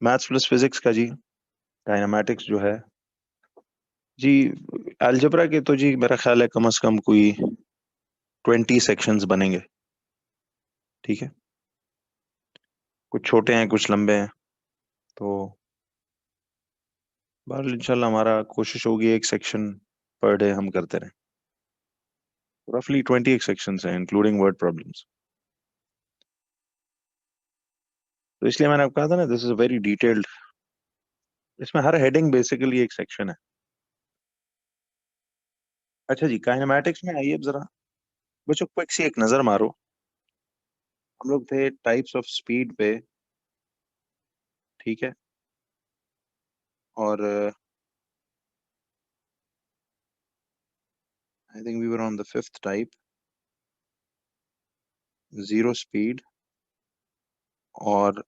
Maths plus physics का जी, kinematics जो है जी, अलजेब्रा के तो जी मेरा ख्याल है कम से कम कोई 20 सेक्शंस बनेंगे। ठीक है, कुछ छोटे हैं कुछ लंबे हैं, तो बहरहाल इंशाल्लाह हमारा कोशिश होगी एक सेक्शन पर डे हम करते रहें। रफली 28 सेक्शंस हैं इंक्लूडिंग वर्ड प्रॉब्लम्स। तो इसलिए मैंने आपको कहा था ना, this is a very detailed, इसमें हर हेडिंग बेसिकली एक सेक्शन है। अच्छा जी, काइनेमैटिक्स में आइए अब जरा बच्चों क्विक सी एक नजर मारो। हम लोग थे टाइप्स ऑफ स्पीड पे, ठीक है, और I think we were on the fifth type, zero speed और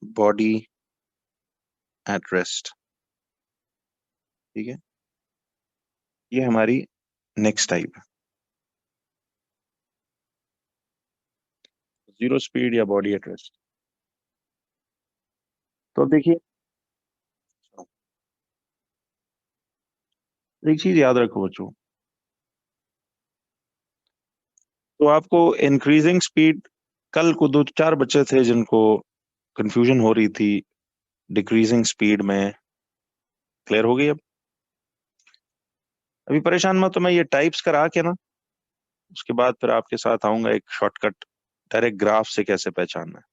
बॉडी एट रेस्ट। ठीक है, ये हमारी नेक्स्ट टाइप है, जीरो स्पीड या बॉडी एट रेस्ट। तो अब देखिए, एक चीज याद रखो बच्चों, तो आपको इंक्रीजिंग स्पीड, कल को दो चार बच्चे थे जिनको कंफ्यूजन हो रही थी डिक्रीजिंग स्पीड में, क्लियर हो गई अब? अभी परेशान मत, तो मैं ये टाइप्स करा के ना, उसके बाद फिर आपके साथ आऊंगा एक शॉर्टकट, डायरेक्ट ग्राफ से कैसे पहचानना है।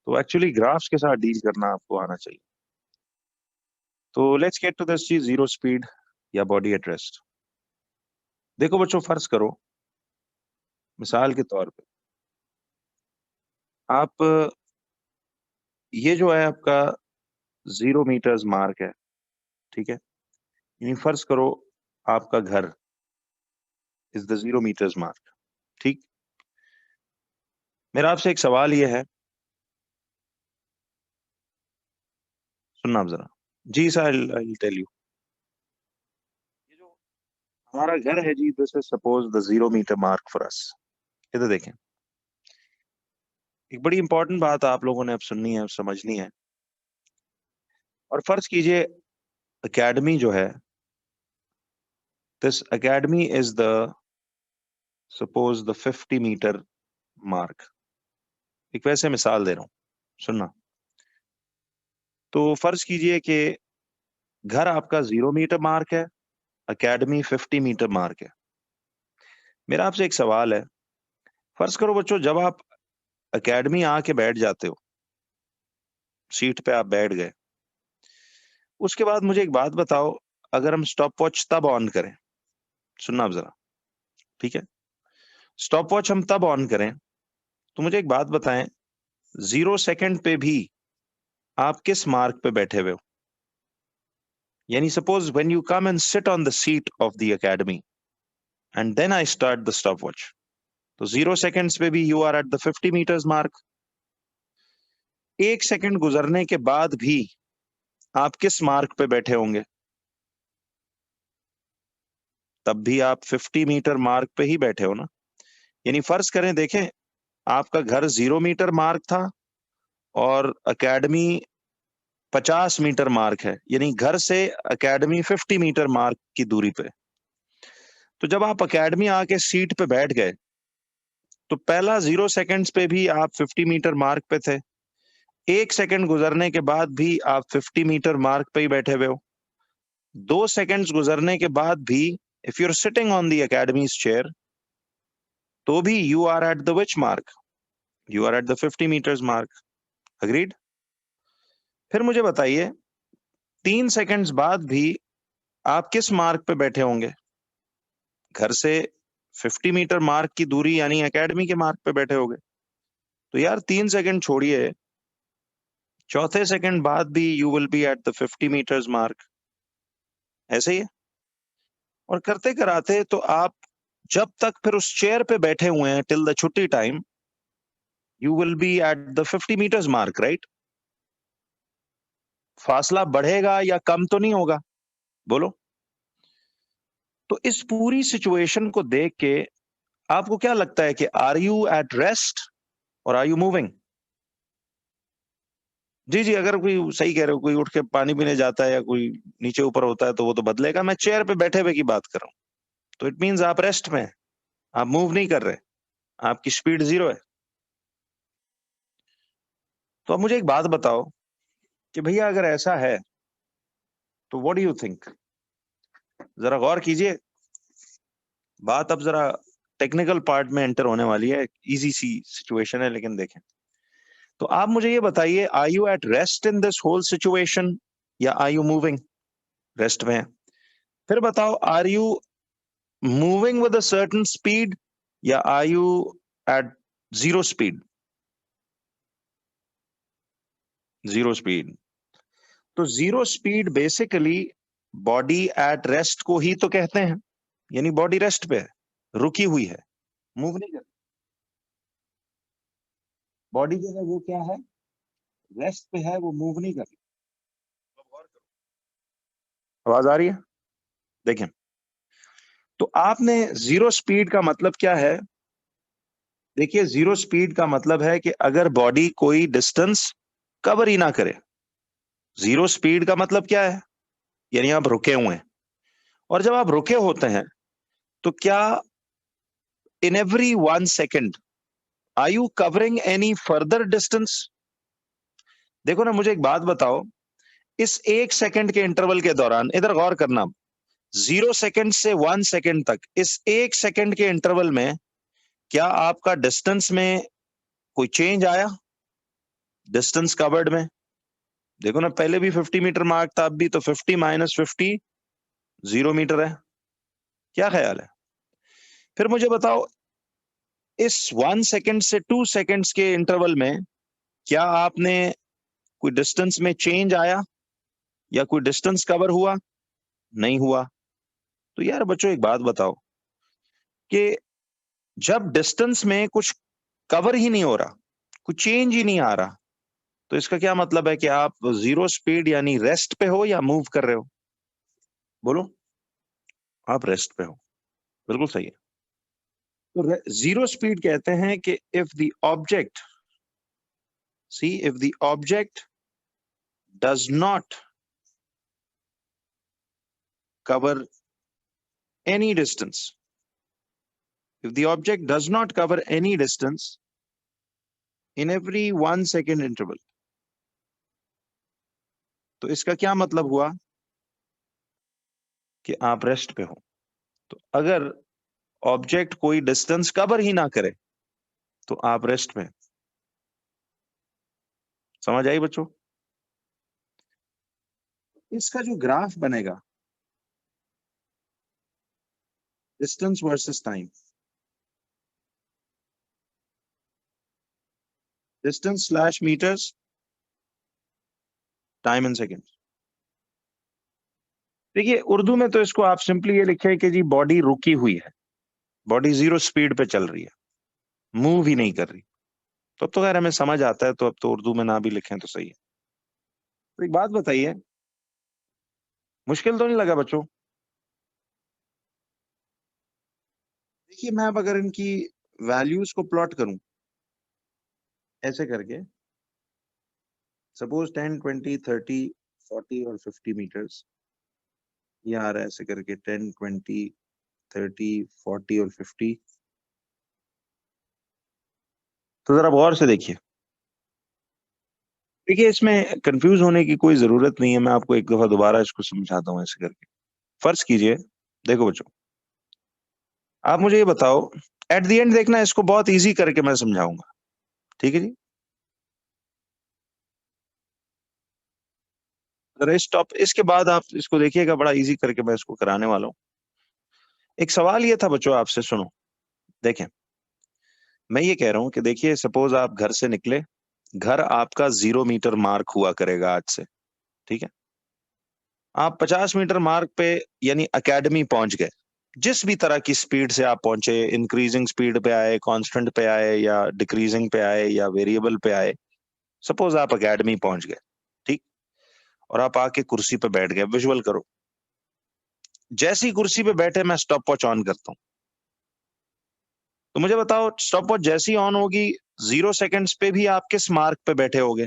तो एक्चुअली ग्राफ्स के साथ डील करना आपको आना चाहिए। तो लेट्स गेट टू दिस चीज, जीरो स्पीड या बॉडी एट रेस्ट। देखो बच्चों, फर्ज करो मिसाल के तौर पे आप, ये जो है आपका 0 मीटर्स मार्क है, ठीक है, यानी फर्ज करो आपका घर इज द 0 मीटर्स मार्क। ठीक, मेरा आपसे एक सवाल ये है, सुनना आप जरा। जी सर, आई टेल यू, ये जो हमारा घर है जी, this is suppose the 0 metre mark for us. इधर देखें, एक बड़ी इंपॉर्टेंट बात आप लोगों ने अब सुननी है, समझनी है। और फर्ज कीजिए एकेडमी जो है, this academy is the suppose the 50 metre mark. एक वैसे मिसाल दे रहा हूं, सुनना। तो फर्ज कीजिए कि घर आपका 0 मीटर मार्क है, एकेडमी 50 मीटर मार्क है। मेरा आपसे एक सवाल है, फर्ज करो बच्चों जब आप एकेडमी आके बैठ जाते हो, सीट पे आप बैठ गए, उसके बाद मुझे एक बात बताओ, अगर हम स्टॉप वॉच तब ऑन करें, सुनना आप जरा, ठीक है, स्टॉप वॉच हम तब ऑन करें, तो मुझे एक बात बताएं, 0 सेकंड पे भी आप किस मार्क पे बैठे हुए हो? यानी suppose when you come and sit on the seat of the academy and then I start the stopwatch, तो 0 सेकंड्स पे भी you are at the 50 metres mark. 1 second गुजरने के बाद भी आप किस मार्क पे बैठे होंगे? तब भी आप 50 मीटर मार्क पे ही बैठे हो ना। यानी फर्ज करें, देखें, आपका घर 0 मीटर मार्क था और एकेडमी 50 मीटर मार्क है, यानी घर से एकेडमी 50 मीटर मार्क की दूरी पे। तो जब आप एकेडमी आके सीट पे बैठ गए, तो पहला 0 सेकंड्स पे भी आप 50 मीटर मार्क पे थे, 1 सेकंड गुजरने के बाद भी आप 50 मीटर मार्क पे ही बैठे हुए हो, 2 सेकंड्स गुजरने के बाद भी if you are sitting on the academy's chair, तो भी you are at the which mark? You are at the 50 metres mark. Agreed? फिर मुझे बताइए, 3 सेकंड्स बाद भी आप किस मार्क पे बैठे होंगे? घर से 50 मीटर मार्क की दूरी, यानी एकेडमी के मार्क पे बैठे होंगे। तो यार 3 सेकंड छोड़िए, चौथे सेकंड बाद भी you will be at the 50 metres mark. ऐसे ही है। और करते कराते तो आप जब तक फिर उस चेयर पे बैठे हुए हैं टिल द छुट्टी time, you will be at the 50 metres mark, right? फासला बढ़ेगा या कम तो नहीं होगा? बोलो। तो इस पूरी सिचुएशन को देख के आपको क्या लगता है कि आर यू एट रेस्ट और आर यू मूविंग? जी जी, अगर कोई सही कह रहे हो, कोई उठ के पानी पीने जाता है या कोई नीचे ऊपर होता है तो वो तो बदलेगा। मैं चेयर पे बैठे हुए की बात कर रहा हूँ, तो इट मीन्स आप रेस्ट में हैं, आप मूव नहीं कर रहे, आपकी स्पीड 0 है। तो अब मुझे एक बात बताओ कि भैया अगर ऐसा है तो व्हाट डू यू थिंक? जरा गौर कीजिए, बात अब जरा टेक्निकल पार्ट में एंटर होने वाली है, इजी सी सिचुएशन है, लेकिन देखें। तो आप मुझे ये बताइए, are you at rest in this whole situation या आर यू मूविंग? रेस्ट में है। फिर बताओ, are you moving with a certain speed या are you at zero speed? Zero speed. तो zero speed basically body at rest को ही तो कहते हैं, यानी बॉडी रेस्ट पे है, रुकी हुई है, मूव नहीं कर। बॉडी जो है वो क्या है, रेस्ट पे है, वो मूव नहीं कर रही। आवाज आ रही है? देखें, तो आपने जीरो स्पीड का मतलब क्या है? देखिए, जीरो स्पीड का मतलब है कि अगर बॉडी कोई डिस्टेंस कवर ही ना करे। जीरो स्पीड का मतलब क्या है? यानी आप रुके हुए हैं, और जब आप रुके होते हैं तो क्या in every 1 second are you covering any further distance? देखो ना, मुझे एक बात बताओ, इस 1 सेकंड के इंटरवल के दौरान, इधर गौर करना, 0 सेकंड से 1 सेकंड तक, इस 1 सेकंड के इंटरवल में क्या आपका डिस्टेंस में कोई चेंज आया? डिस्टेंस कवर्ड में देखो ना, पहले भी 50 मीटर मार्क था, अब भी तो 50 माइनस 50 0 मीटर है। क्या ख्याल है? फिर मुझे बताओ, इस 1 सेकंड से 2 सेकंड्स के इंटरवल में क्या आपने कोई डिस्टेंस में चेंज आया या कोई डिस्टेंस कवर हुआ? नहीं हुआ। तो यार बच्चों, एक बात बताओ कि जब डिस्टेंस में कुछ कवर ही नहीं हो रहा, कुछ चेंज ही नहीं आ रहा, तो इसका क्या मतलब है कि आप जीरो स्पीड यानी रेस्ट पे हो या मूव कर रहे हो? बोलो। आप रेस्ट पे हो, बिल्कुल सही है। तो जीरो स्पीड कहते हैं कि if the object, see, if the object does not cover any distance, if the object does not cover any distance in every 1 second interval, तो इसका क्या मतलब हुआ कि आप रेस्ट पे हो। तो अगर ऑब्जेक्ट कोई डिस्टेंस कवर ही ना करे तो आप रेस्ट में। समझ आई बच्चों? इसका जो ग्राफ बनेगा, distance versus time, distance slash metres, time in second. देखिए, उर्दू में तो इसको आप सिंपली ये लिखे कि जी बॉडी रुकी हुई है, बॉडी जीरो स्पीड पे चल रही है, मूव ही नहीं कर रही। तो अब तो खैर हमें समझ आता है, तो अब तो उर्दू में ना भी लिखें तो सही है। तो एक बात बताइए, मुश्किल तो नहीं लगा बच्चों? देखिए, मैं अब अगर इनकी वैल्यूज को प्लॉट करूं ऐसे करके, सपोज 10, 20, 30, 40 और 50 मीटर्स, ये आ रहा है ऐसे करके 10, 20, 30, 40 और 50। तो जरा गौर से देखिए। देखिए, इसमें कंफ्यूज होने की कोई जरूरत नहीं है, मैं आपको एक दफा दोबारा इसको समझाता हूँ ऐसे करके। फर्ज कीजिए, देखो बच्चों, आप मुझे ये बताओ, एट द एंड देखना, इसको बहुत इजी करके मैं समझाऊंगा, ठीक है जी? अरे स्टॉप, इसके बाद आप इसको देखिएगा, बड़ा इजी करके मैं इसको कराने वाला हूँ। एक सवाल ये था बच्चों आपसे, सुनो। देखें, मैं ये कह रहा हूं कि देखिए, सपोज आप घर से निकले, घर आपका 0 मीटर मार्क हुआ करेगा आज से, ठीक है? आप 50 मीटर मार्क पे यानी एकेडमी पहुंच गए। जिस भी तरह की स्पीड से आप पहुंचे, इंक्रीजिंग स्पीड पे आए, कांस्टेंट पे आए, या डिक्रीजिंग पे आए, या वेरिएबल पे आए, सपोज आप एकेडमी पहुंच गए, ठीक? और आप आके कुर्सी पे बैठ गए। विजुअल करो, जैसी कुर्सी पे बैठे मैं स्टॉप वॉच ऑन करता हूं, तो मुझे बताओ, स्टॉप वॉच जैसी ऑन होगी, 0 सेकंड्स पे भी आप किस मार्क पे बैठे होगे?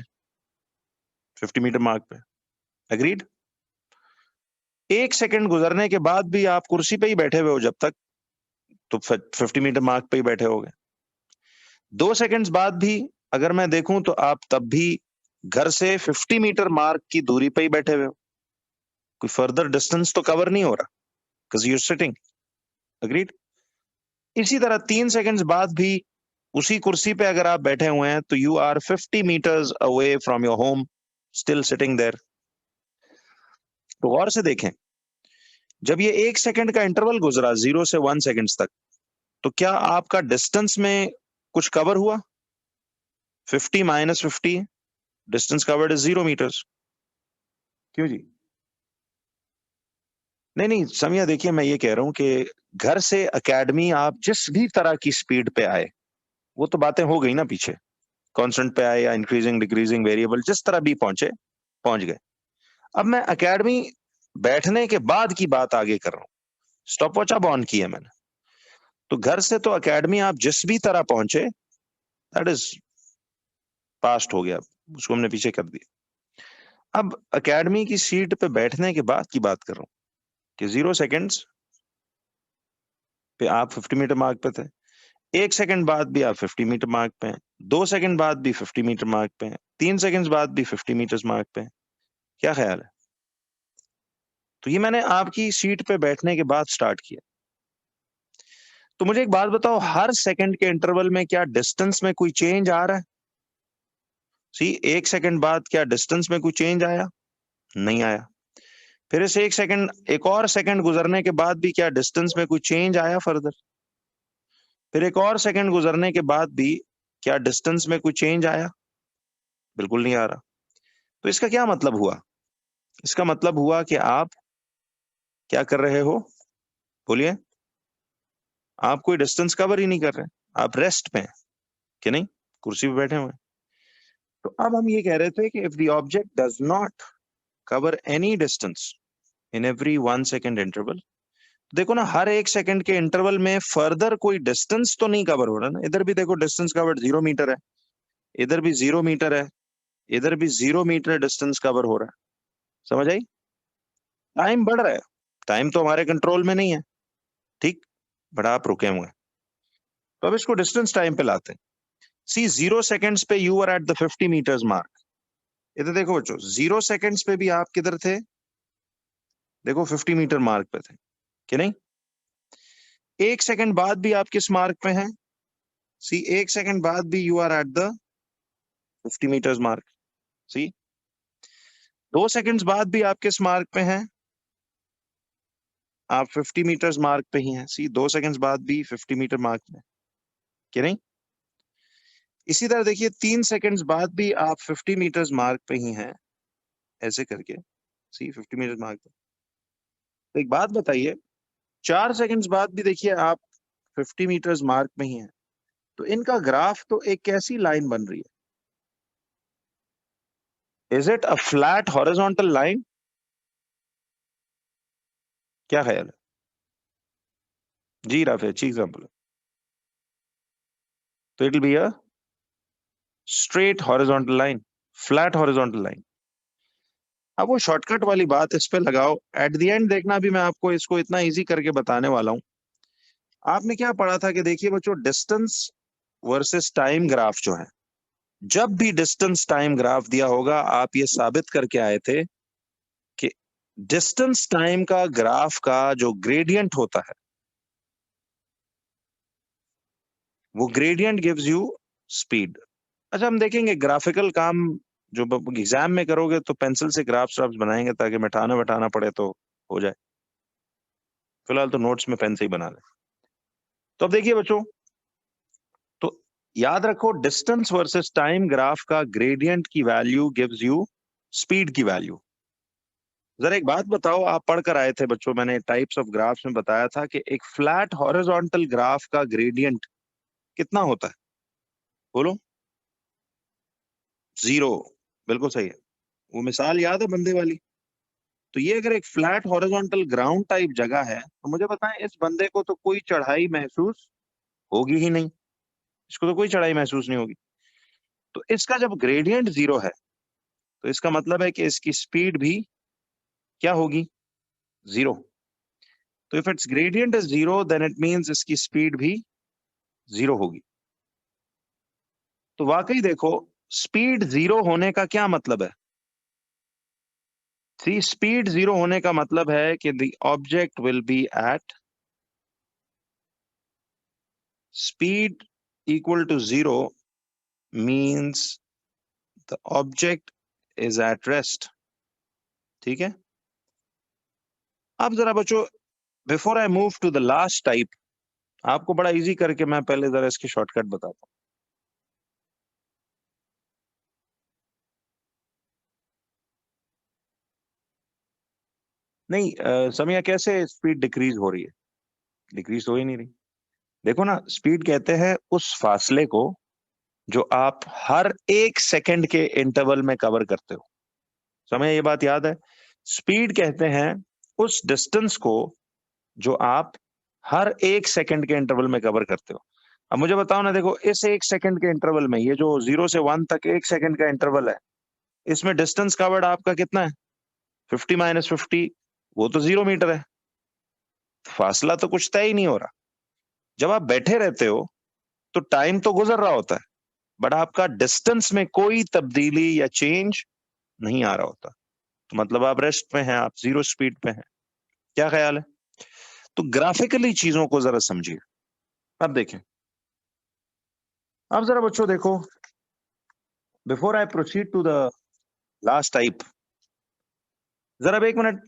50 मीटर मार्क पे। एग्रीड? 1 सेकंड गुजरने के बाद भी आप कुर्सी पे ही बैठे हुए हो जब तक, तो 50 मीटर मार्क पे ही बैठे होगे। 2 सेकंड्स बाद भी अगर मैं देखूं तो आप तब भी घर से 50 मीटर मार्क की दूरी पे ही बैठे हुए हो, कोई फर्दर डिस्टेंस तो कवर नहीं हो रहा, because you are sitting. Agreed? इसी तरह 3 सेकंड्स बाद भी उसी कुर्सी पे अगर आप बैठे हुए हैं तो you are 50 metres away from your home, still sitting there. तो गौर से देखें, जब ये 1 सेकंड का इंटरवल गुजरा 0 से 1 सेकंड्स तक, तो क्या आपका डिस्टेंस में कुछ कवर हुआ? 50 minus 50, distance covered is 0 metres. क्यों जी? नहीं समझिए, देखिए मैं ये कह रहा हूं कि घर से एकेडमी आप जिस भी तरह की स्पीड पे आए, वो तो बातें हो गई ना पीछे, कांस्टेंट पे आए या इंक्रीजिंग डिक्रीजिंग वेरिएबल, जिस तरह भी पहुंचे पहुंच गए। अब मैं एकेडमी बैठने के बाद की बात आगे कर रहा हूं। स्टॉप वॉच अब ऑन की है मैंने, तो घर से तो एकेडमी आप जिस भी तरह पहुंचे, दैट इज पास्ट हो गया, उसको हमने पीछे कर दिया। अब एकेडमी की सीट पे बैठने के बाद की बात कर रहा हूं कि 0 सेकंड्स पे आप 50 मीटर मार्क पे थे, 1 सेकंड बाद भी आप 50 मीटर मार्क पे हैं, 2 सेकंड बाद भी 50 मीटर मार्क पे हैं, 3 सेकंड्स बाद भी 50 मीटर मार्क पे हैं। क्या ख्याल है? तो ये मैंने आपकी सीट पे बैठने के बाद स्टार्ट किया। तो मुझे एक बात बताओ, हर सेकंड के इंटरवल में क्या डिस्टेंस में कोई चेंज आ रहा है? सी, 1 सेकंड बाद क्या डिस्टेंस में कोई चेंज आया? नहीं आया। फिर इस 1 सेकंड, एक और सेकंड गुजरने के बाद भी क्या डिस्टेंस में कोई चेंज आया फर्दर? फिर एक और सेकंड गुजरने के बाद भी क्या डिस्टेंस में कोई चेंज आया? बिल्कुल नहीं आ रहा। तो इसका क्या मतलब हुआ? इसका मतलब हुआ कि आप क्या कर रहे हो? बोलिए। आप कोई डिस्टेंस कवर ही नहीं कर रहे, आप रेस्ट पे हैं कि नहीं, कुर्सी पे बैठे हुए हैं। तो अब हम ये कह रहे थे कि if the object does not cover any distance in every 1 second interval, देखो ना, हर 1 सेकंड के इंटरवल में फर्दर कोई डिस्टेंस तो नहीं कवर हो रहा ना। इधर भी देखो डिस्टेंस कवर्ड 0 मीटर है, इधर भी 0 मीटर है, इधर भी 0 मीटर डिस्टेंस कवर हो रहा है। समझ आई? टाइम बढ़ रहा है, टाइम तो हमारे कंट्रोल में नहीं है, ठीक, बट आप रुके हुए हैं। तो अब इसको डिस्टेंस टाइम पे लाते हैं। सी, 0 सेकंड्स पे you are at the 50 metres mark. इधर देखो बच्चों, 0 सेकंड्स पे भी आप किधर थे? देखो 50 मीटर मार्क पे थे कि नहीं? 1 सेकंड बाद भी आप किस मार्क पे हैं? सी, 1 सेकंड बाद भी you are at the 50 metres mark. See, 2 seconds बाद भी आप किस मार्क पे हैं? आप 50 मीटर्स मार्क पे ही हैं। सी, 2 सेकंड्स बाद भी 50 मीटर मार्क पे कि नहीं? इसी तरह देखिए, 3 सेकंड्स बाद भी आप 50 मीटर्स मार्क पे ही हैं, ऐसे करके। सी, 50 मीटर्स मार्क पे। तो एक बात बताइए, 4 सेकंड्स बाद भी देखिए आप 50 मीटर्स मार्क में ही हैं, तो इनका ग्राफ तो एक कैसी लाइन बन रही है? Is it a flat horizontal line? क्या ख्याल है जी राफे? अच्छी एग्जांपल है। तो it will be a straight horizontal line, flat horizontal line. अब वो शॉर्टकट वाली बात इस पे लगाओ, एट द एंड देखना भी मैं आपको इसको इतना इजी करके बताने वाला हूं। आपने क्या पढ़ा था कि देखिए बच्चों, डिस्टेंस वर्सेस टाइम ग्राफ जो है, जब भी डिस्टेंस टाइम ग्राफ दिया होगा, आप ये साबित करके आए थे कि डिस्टेंस टाइम का ग्राफ का जो ग्रेडियंट होता है, वो ग्रेडियंट गिव्स यू स्पीड। अच्छा, हम देखेंगे ग्राफिकल काम जो एग्जाम में करोगे तो पेंसिल से ग्राफ्स बनाएंगे ताकि मिटाना बैठाना पड़े तो हो जाए। फिलहाल तो नोट्स में पेन से ही बना ले। तो अब देखिए बच्चों, तो याद रखो, डिस्टेंस वर्सेस टाइम ग्राफ का ग्रेडियंट की वैल्यू गिव्स यू स्पीड की वैल्यू। जरा एक बात बताओ, आप पढ़ कर आए थे बच्चों, मैंने टाइप्स ऑफ ग्राफ्स में बताया था कि एक फ्लैट हॉरिजॉन्टल ग्राफ का ग्रेडियंट कितना होता है? बोलो। 0। बिल्कुल सही है। वो मिसाल याद है बंदे वाली? तो ये अगर एक फ्लैट हॉरिजॉन्टल ग्राउंड टाइप जगह है, तो मुझे बताएं, इस बंदे को तो कोई चढ़ाई महसूस होगी ही नहीं, इसको तो कोई चढ़ाई महसूस नहीं होगी। तो इसका जब ग्रेडियंट 0 है, तो इसका मतलब है कि इसकी स्पीड भी क्या होगी, 0। तो if it's gradient is 0 then it means इसकी स्पीड भी 0 होगी। तो वाकई देखो, स्पीड 0 होने का क्या मतलब है? सी, स्पीड 0 होने का मतलब है कि the object will be at speed equal to 0 means the object is at rest. ठीक है। अब जरा बच्चों, before I move to the last type, आपको बड़ा इजी करके मैं पहले जरा इसकी शॉर्टकट बताता हूं। नहीं समिया, कैसे स्पीड डिक्रीज हो रही है? डिक्रीज हो ही नहीं रही। देखो ना, स्पीड कहते हैं उस फासले को जो आप हर 1 सेकंड के इंटरवल में कवर करते हो। समय ये बात याद है? स्पीड कहते हैं उस डिस्टेंस को जो आप हर 1 सेकंड के इंटरवल में कवर करते हो। अब मुझे बताओ ना, देखो इस 1 सेकंड के इंटरवल में, ये जो 0 से 1 तक 1 सेकंड का इंटरवल है, इसमें डिस्टेंस कवर्ड आपका कितना है? 50 माइनस 50, वो तो 0 मीटर है। फासला तो कुछ तय ही नहीं हो रहा। जब आप बैठे रहते हो तो टाइम तो गुजर रहा होता है, बट आपका डिस्टेंस में कोई तब्दीली या चेंज नहीं आ रहा होता। तो मतलब आप रेस्ट में हैं, आप 0 स्पीड पे हैं। क्या ख्याल है? तो ग्राफिकली चीजों को जरा समझिए। अब देखें, अब जरा बच्चों देखो, before I proceed to the last type, जरा अब 1 मिनट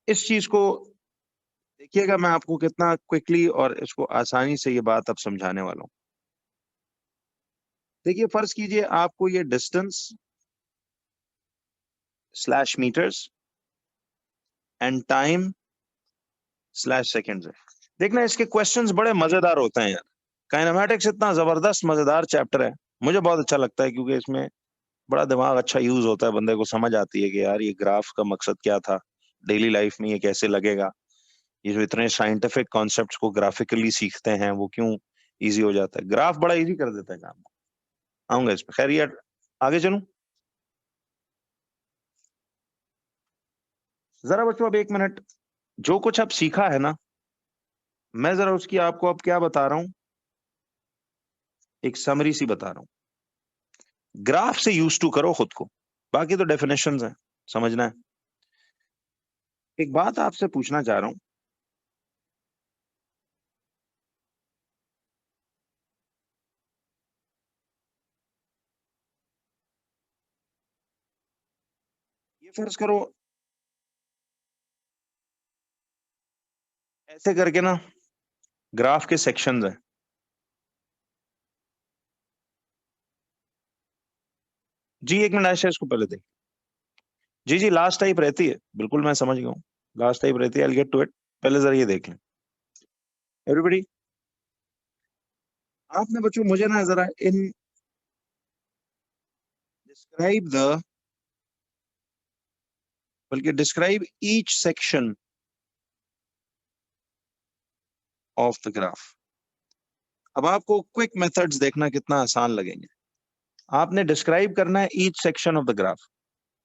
इस चीज को देखिएगा, मैं आपको कितना क्विकली और इसको आसानी से ये बात अब समझाने वाला हूं। देखिए, फर्ज कीजिए आपको ये distance slash metres and time slash seconds है। देखना, इसके क्वेश्चंस बड़े मजेदार होते हैं यार। काइनेमैटिक्स इतना जबरदस्त मजेदार चैप्टर है, मुझे बहुत अच्छा लगता है, क्योंकि इसमें बड़ा दिमाग अच्छा यूज होता है, बंदे को समझ आती है कि यार ये ग्राफ का मकसद क्या था, डेली लाइफ में ये कैसे लगेगा, ये जो इतने साइंटिफिक कॉन्सेप्ट्स को ग्राफिकली सीखते हैं वो क्यों इजी हो जाता है। ग्राफ बड़ा इजी कर देता है काम। आऊंगा इस पर, खैर ये आगे चलूं। जरा बच्चों अब 1 मिनट, जो कुछ अब सीखा है ना, मैं जरा उसकी आपको अब क्या बता रहा हूं, एक समरी सी बता रहा हूं। ग्राफ से यूज टू करो खुद को, बाकी तो डेफिनेशंस हैं, समझना है। एक बात आपसे पूछना चाह रहा हूं, ये फर्ज करो ऐसे करके ना ग्राफ के सेक्शंस हैं। जी 1 मिनट ऐसे इसको पहले देख। जी जी, लास्ट टाइप रहती है, बिल्कुल मैं समझ गया हूँ, लास्ट टाइप रहती है, I will get to it. पहले जरा ये देख लें एवरीबॉडी। आपने बच्चों मुझे ना जरा इन डिस्क्राइब द, बल्कि describe each section of the graph. अब आपको क्विक मेथड्स देखना कितना आसान लगेंगे। आपने डिस्क्राइब करना है each section of the graph.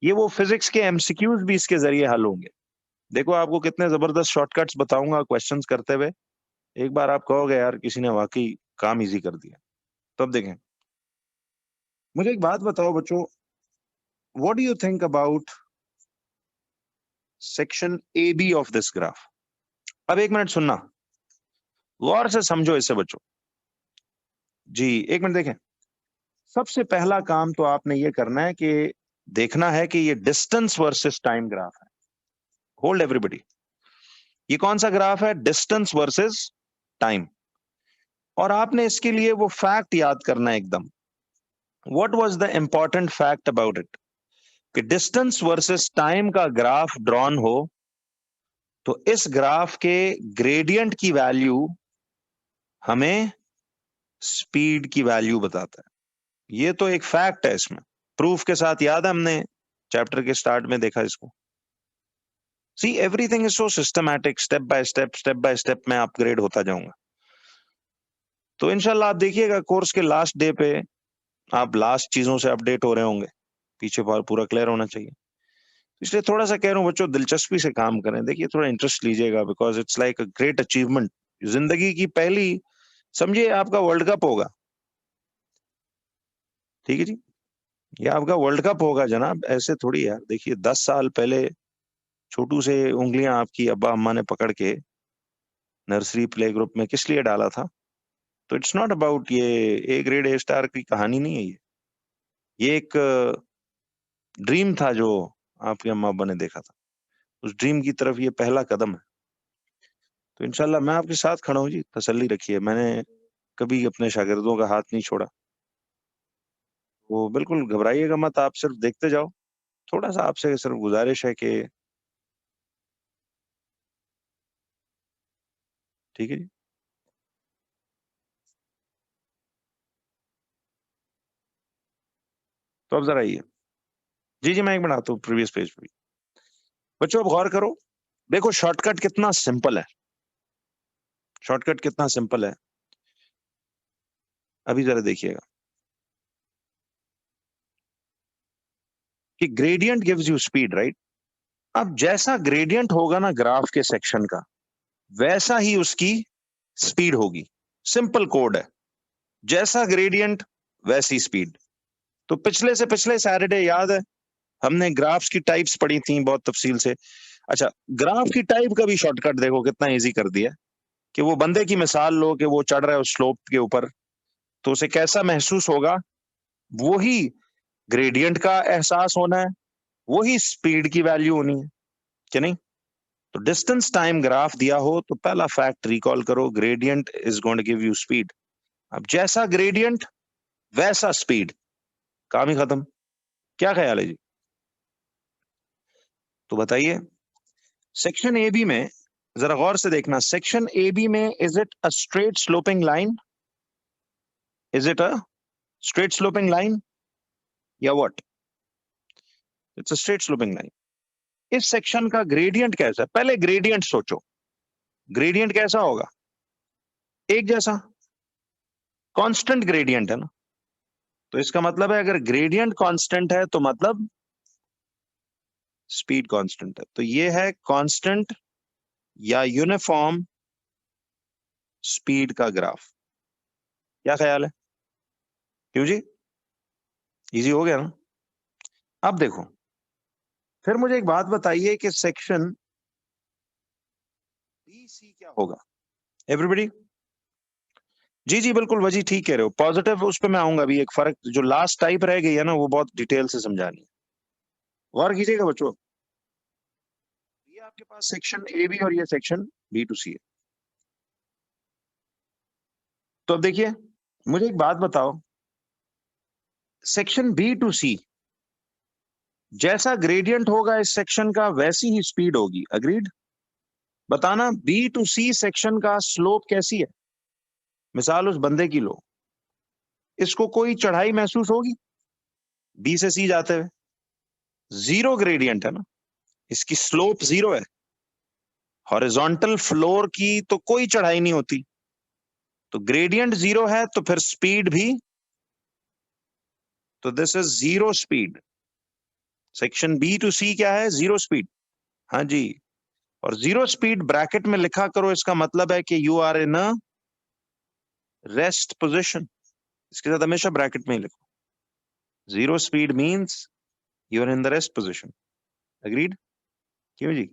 ये वो फिजिक्स के एमसीक्यूज भी इसके जरिए हल होंगे। देखो आपको कितने जबरदस्त शॉर्टकट्स बताऊंगा क्वेश्चंस करते हुए, एक बार आप कहोगे यार किसी ने वाकई काम इजी कर दिया। तो अब देखें, मुझे एक बात बताओ बच्चों, what do you think about section A B of this graph? अब 1 मिनट सुनना, गौर से समझो इसे बच्चों। जी 1 मिनट देखें, सबसे पहला काम तो आपने ये करना है कि देखना है कि ये डिस्टेंस वर्सेस टाइम ग्राफ है। होल्ड एवरीबॉडी, ये कौन सा ग्राफ है? Distance versus time. और आपने इसके लिए वो फैक्ट याद करना है एकदम। What was the important fact about it? कि डिस्टेंस वर्सेस टाइम का ग्राफ ड्रॉन हो तो इस ग्राफ के ग्रेडियंट की वैल्यू हमें स्पीड की वैल्यू बताता है। ये तो एक फैक्ट है, इसमें प्रूफ के साथ, याद है हमने चैप्टर के स्टार्ट में देखा इसको। See everything is so systematic, step by step मैं अपग्रेड होता जाऊंगा। तो इंशाल्लाह आप देखिएगा कोर्स के लास्ट डे पे आप लास्ट चीजों से अपडेट हो रहे होंगे। पीछे पूरा क्लियर होना चाहिए। इसलिए थोड़ा सा कह रहा हूँ बच्चों, दिलचस्पी से काम करें। देखिए थोड़ा इंटरेस्ट लीजिएगा, because it's like a great achievement. जिंदगी की पहली, समझिए आपका वर्ल्ड कप होगा, ठीक है जी, ये आपका वर्ल्ड कप होगा जनाब। ऐसे थोड़ी यार, देखिए 10 साल पहले छोटू से उंगलियां आपकी अब्बा अम्मा ने पकड़ के नर्सरी प्ले ग्रुप में किस लिए डाला था। तो इट्स नॉट अबाउट ये ए ग्रेड ए स्टार की कहानी नहीं है ये एक ड्रीम था जो आपके अम्मा अब्बा ने देखा था। उस ड्रीम की तरफ ये पहला कदम है। तो इंशाल्लाह मैं आपके साथ खड़ा हूँ जी, तसल्ली रखिए। मैंने कभी अपने शागिर्दों का हाथ नहीं छोड़ा। वो बिल्कुल घबराइएगा मत, आप सिर्फ देखते जाओ। थोड़ा सा आपसे सिर्फ गुजारिश है कि, ठीक है जी। तो अब जरा आइए, जी जी मैं एक बनाता हूँ प्रीवियस पेज पे। बच्चों अब गौर करो, देखो शॉर्टकट कितना सिंपल है, शॉर्टकट कितना सिंपल है। अभी जरा देखिएगा कि gradient gives you speed, right. अब जैसा ग्रेडियंट होगा ना ग्राफ के सेक्शन का, वैसा ही उसकी स्पीड होगी। सिंपल कोड है, जैसा ग्रेडियंट वैसी स्पीड। तो पिछले से पिछले सैटरडे याद है हमने ग्राफ्स की टाइप्स पढ़ी थी बहुत तफसील से। अच्छा, ग्राफ की टाइप का भी शॉर्टकट देखो कितना इजी कर दिया कि वो बंदे की मिसाल लो कि वो चढ़ रहा है उस स्लोप के ऊपर, तो उसे कैसा महसूस होगा, वही ग्रेडियंट का एहसास होना है, वही स्पीड की वैल्यू होनी है कि नहीं। तो डिस्टेंस टाइम ग्राफ दिया हो तो पहला फैक्ट रिकॉल करो, gradient is going to give you speed. अब जैसा ग्रेडियंट वैसा स्पीड, काम ही खत्म। क्या ख्याल है जी? तो बताइए, सेक्शन ए बी में जरा गौर से देखना, सेक्शन ए बी में is it a straight sloping line, is it a straight sloping line या what? It's a straight sloping line. इस सेक्शन का ग्रेडियंट कैसा है, पहले ग्रेडियंट सोचो, ग्रेडियंट कैसा होगा, एक जैसा, कांस्टेंट ग्रेडियंट है ना। तो इसका मतलब है अगर ग्रेडियंट कांस्टेंट है तो मतलब स्पीड कांस्टेंट है। तो ये है कांस्टेंट या यूनिफॉर्म स्पीड का ग्राफ। क्या ख्याल है? क्यों जी, इजी हो गया ना। अब देखो, फिर मुझे एक बात बताइए कि सेक्शन बी सी क्या होगा, एवरीबॉडी? जी जी बिल्कुल वजी ठीक कह रहे हो, पॉजिटिव उस पर मैं आऊंगा अभी। एक फर्क जो लास्ट टाइप रह गई है ना, वो बहुत डिटेल से समझानी है, गौर कीजिएगा बच्चों। ये आपके पास सेक्शन ए बी और ये सेक्शन बी टू सी है। तो अब देखिए, मुझे एक बात बताओ, सेक्शन बी टू सी जैसा ग्रेडियंट होगा इस सेक्शन का वैसी ही स्पीड होगी, अग्रीड? बताना बी टू सी सेक्शन का स्लोप कैसी है। मिसाल उस बंदे की लो, इसको कोई चढ़ाई महसूस होगी बी से सी जाते हुए? जीरो ग्रेडियंट है ना, इसकी स्लोप जीरो है, हॉरिजॉन्टल फ्लोर की तो कोई चढ़ाई नहीं होती। तो ग्रेडियंट जीरो है तो फिर स्पीड भी, तो this is zero speed. Section B to C क्या है, जीरो स्पीड। हाँ जी, और जीरो स्पीड ब्रैकेट में लिखा करो, इसका मतलब है कि you are in a rest position. इसके साथ हमेशा ब्रैकेट में ही लिखो, zero speed means you are in the rest position, agreed? क्यों जी?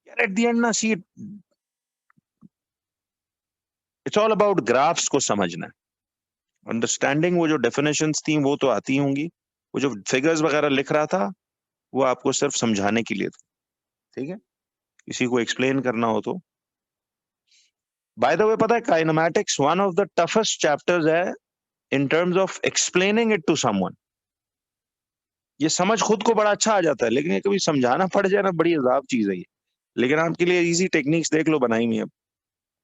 यार एट द एंड ना, see it's all about graphs को समझना, अंडरस्टैंडिंग। वो जो डेफिनेशंस थी वो तो आती होंगी, वो जो फिगर्स वगैरह लिख रहा था वो आपको सिर्फ समझाने के लिए था, ठीक है, किसी को एक्सप्लेन करना हो तो। बाय द वे पता है, kinematics one of the toughest chapters है in terms of explaining it to someone. ये समझ खुद को बड़ा अच्छा आ जाता है, लेकिन ये कभी समझाना पड़ जाए ना, बड़ी अजाब चीज है ये। लेकिन आपके लिए इजी टेक्निक्स देख लो बनाई हुई, अब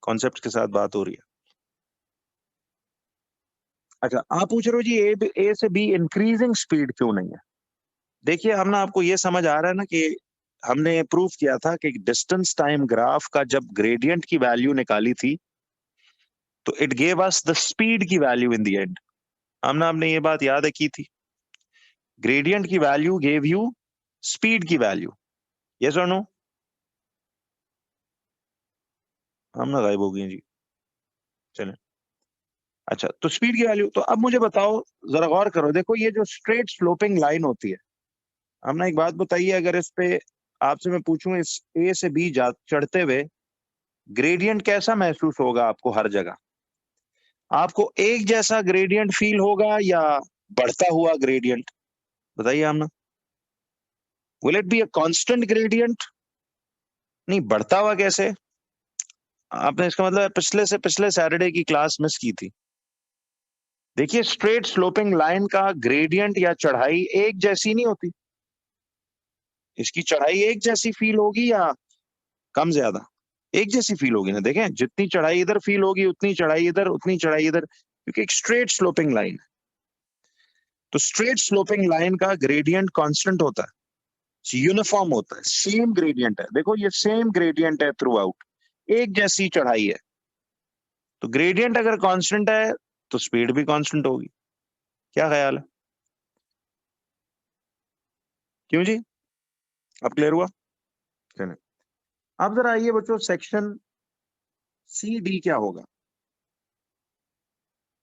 कॉन्सेप्ट के साथ बात हो रही है। अच्छा, आप पूछ रहे हो जी ए से बी इंक्रीजिंग स्पीड क्यों नहीं है। देखिए हम ना, आपको ये समझ आ रहा है ना कि हमने प्रूव किया था कि डिस्टेंस टाइम ग्राफ का जब ग्रेडियंट की वैल्यू निकाली थी तो it gave us the speed की वैल्यू इन द एंड। हमने आपने ये बात याद है की थी। ग्रेडियंट की वैल्यू गेव यू स्पीड की वैल्यू, यस और नो? हम ना गायब हो गए जी, चले। अच्छा, तो स्पीड की वैल्यू, तो अब मुझे बताओ, जरा गौर करो, देखो ये जो स्ट्रेट स्लोपिंग लाइन होती है, हम ना एक बात बताइए, अगर इस पे आपसे मैं पूछूं इस ए से बी चढ़ते हुए ग्रेडियंट कैसा महसूस होगा आपको हर जगह? आपको एक जैसा ग्रेडियंट फील होगा या बढ़ता हुआ ग्रेडियंट? बताइए हम ना। Will it be a constant gradient? नहीं, बढ़ता हुआ कैसे? आपने इसका मतलब पिछले सैटरडे की क्लास मिस की थी। देखिए, स्ट्रेट स्लोपिंग लाइन का ग्रेडियंट या चढ़ाई एक जैसी नहीं होती। इसकी चढ़ाई एक जैसी फील होगी या कम ज्यादा? एक जैसी फील होगी ना। देखें, जितनी चढ़ाई इधर फील होगी उतनी चढ़ाई इधर, उतनी चढ़ाई इधर, क्योंकि एक स्ट्रेट स्लोपिंग लाइन है। तो स्ट्रेट स्लोपिंग लाइन का ग्रेडियंट कांस्टेंट होता है, यूनिफॉर्म होता है, सेम ग्रेडियंट है। देखो, ये सेम ग्रेडियंट है थ्रू आउट, एक जैसी चढ़ाई है। तो ग्रेडियंट अगर कांस्टेंट है तो स्पीड भी कांस्टेंट होगी। क्या ख्याल है? क्यों जी? अब क्लियर हुआ? चलिए, अब जरा आइए बच्चों, सेक्शन सी डी क्या होगा?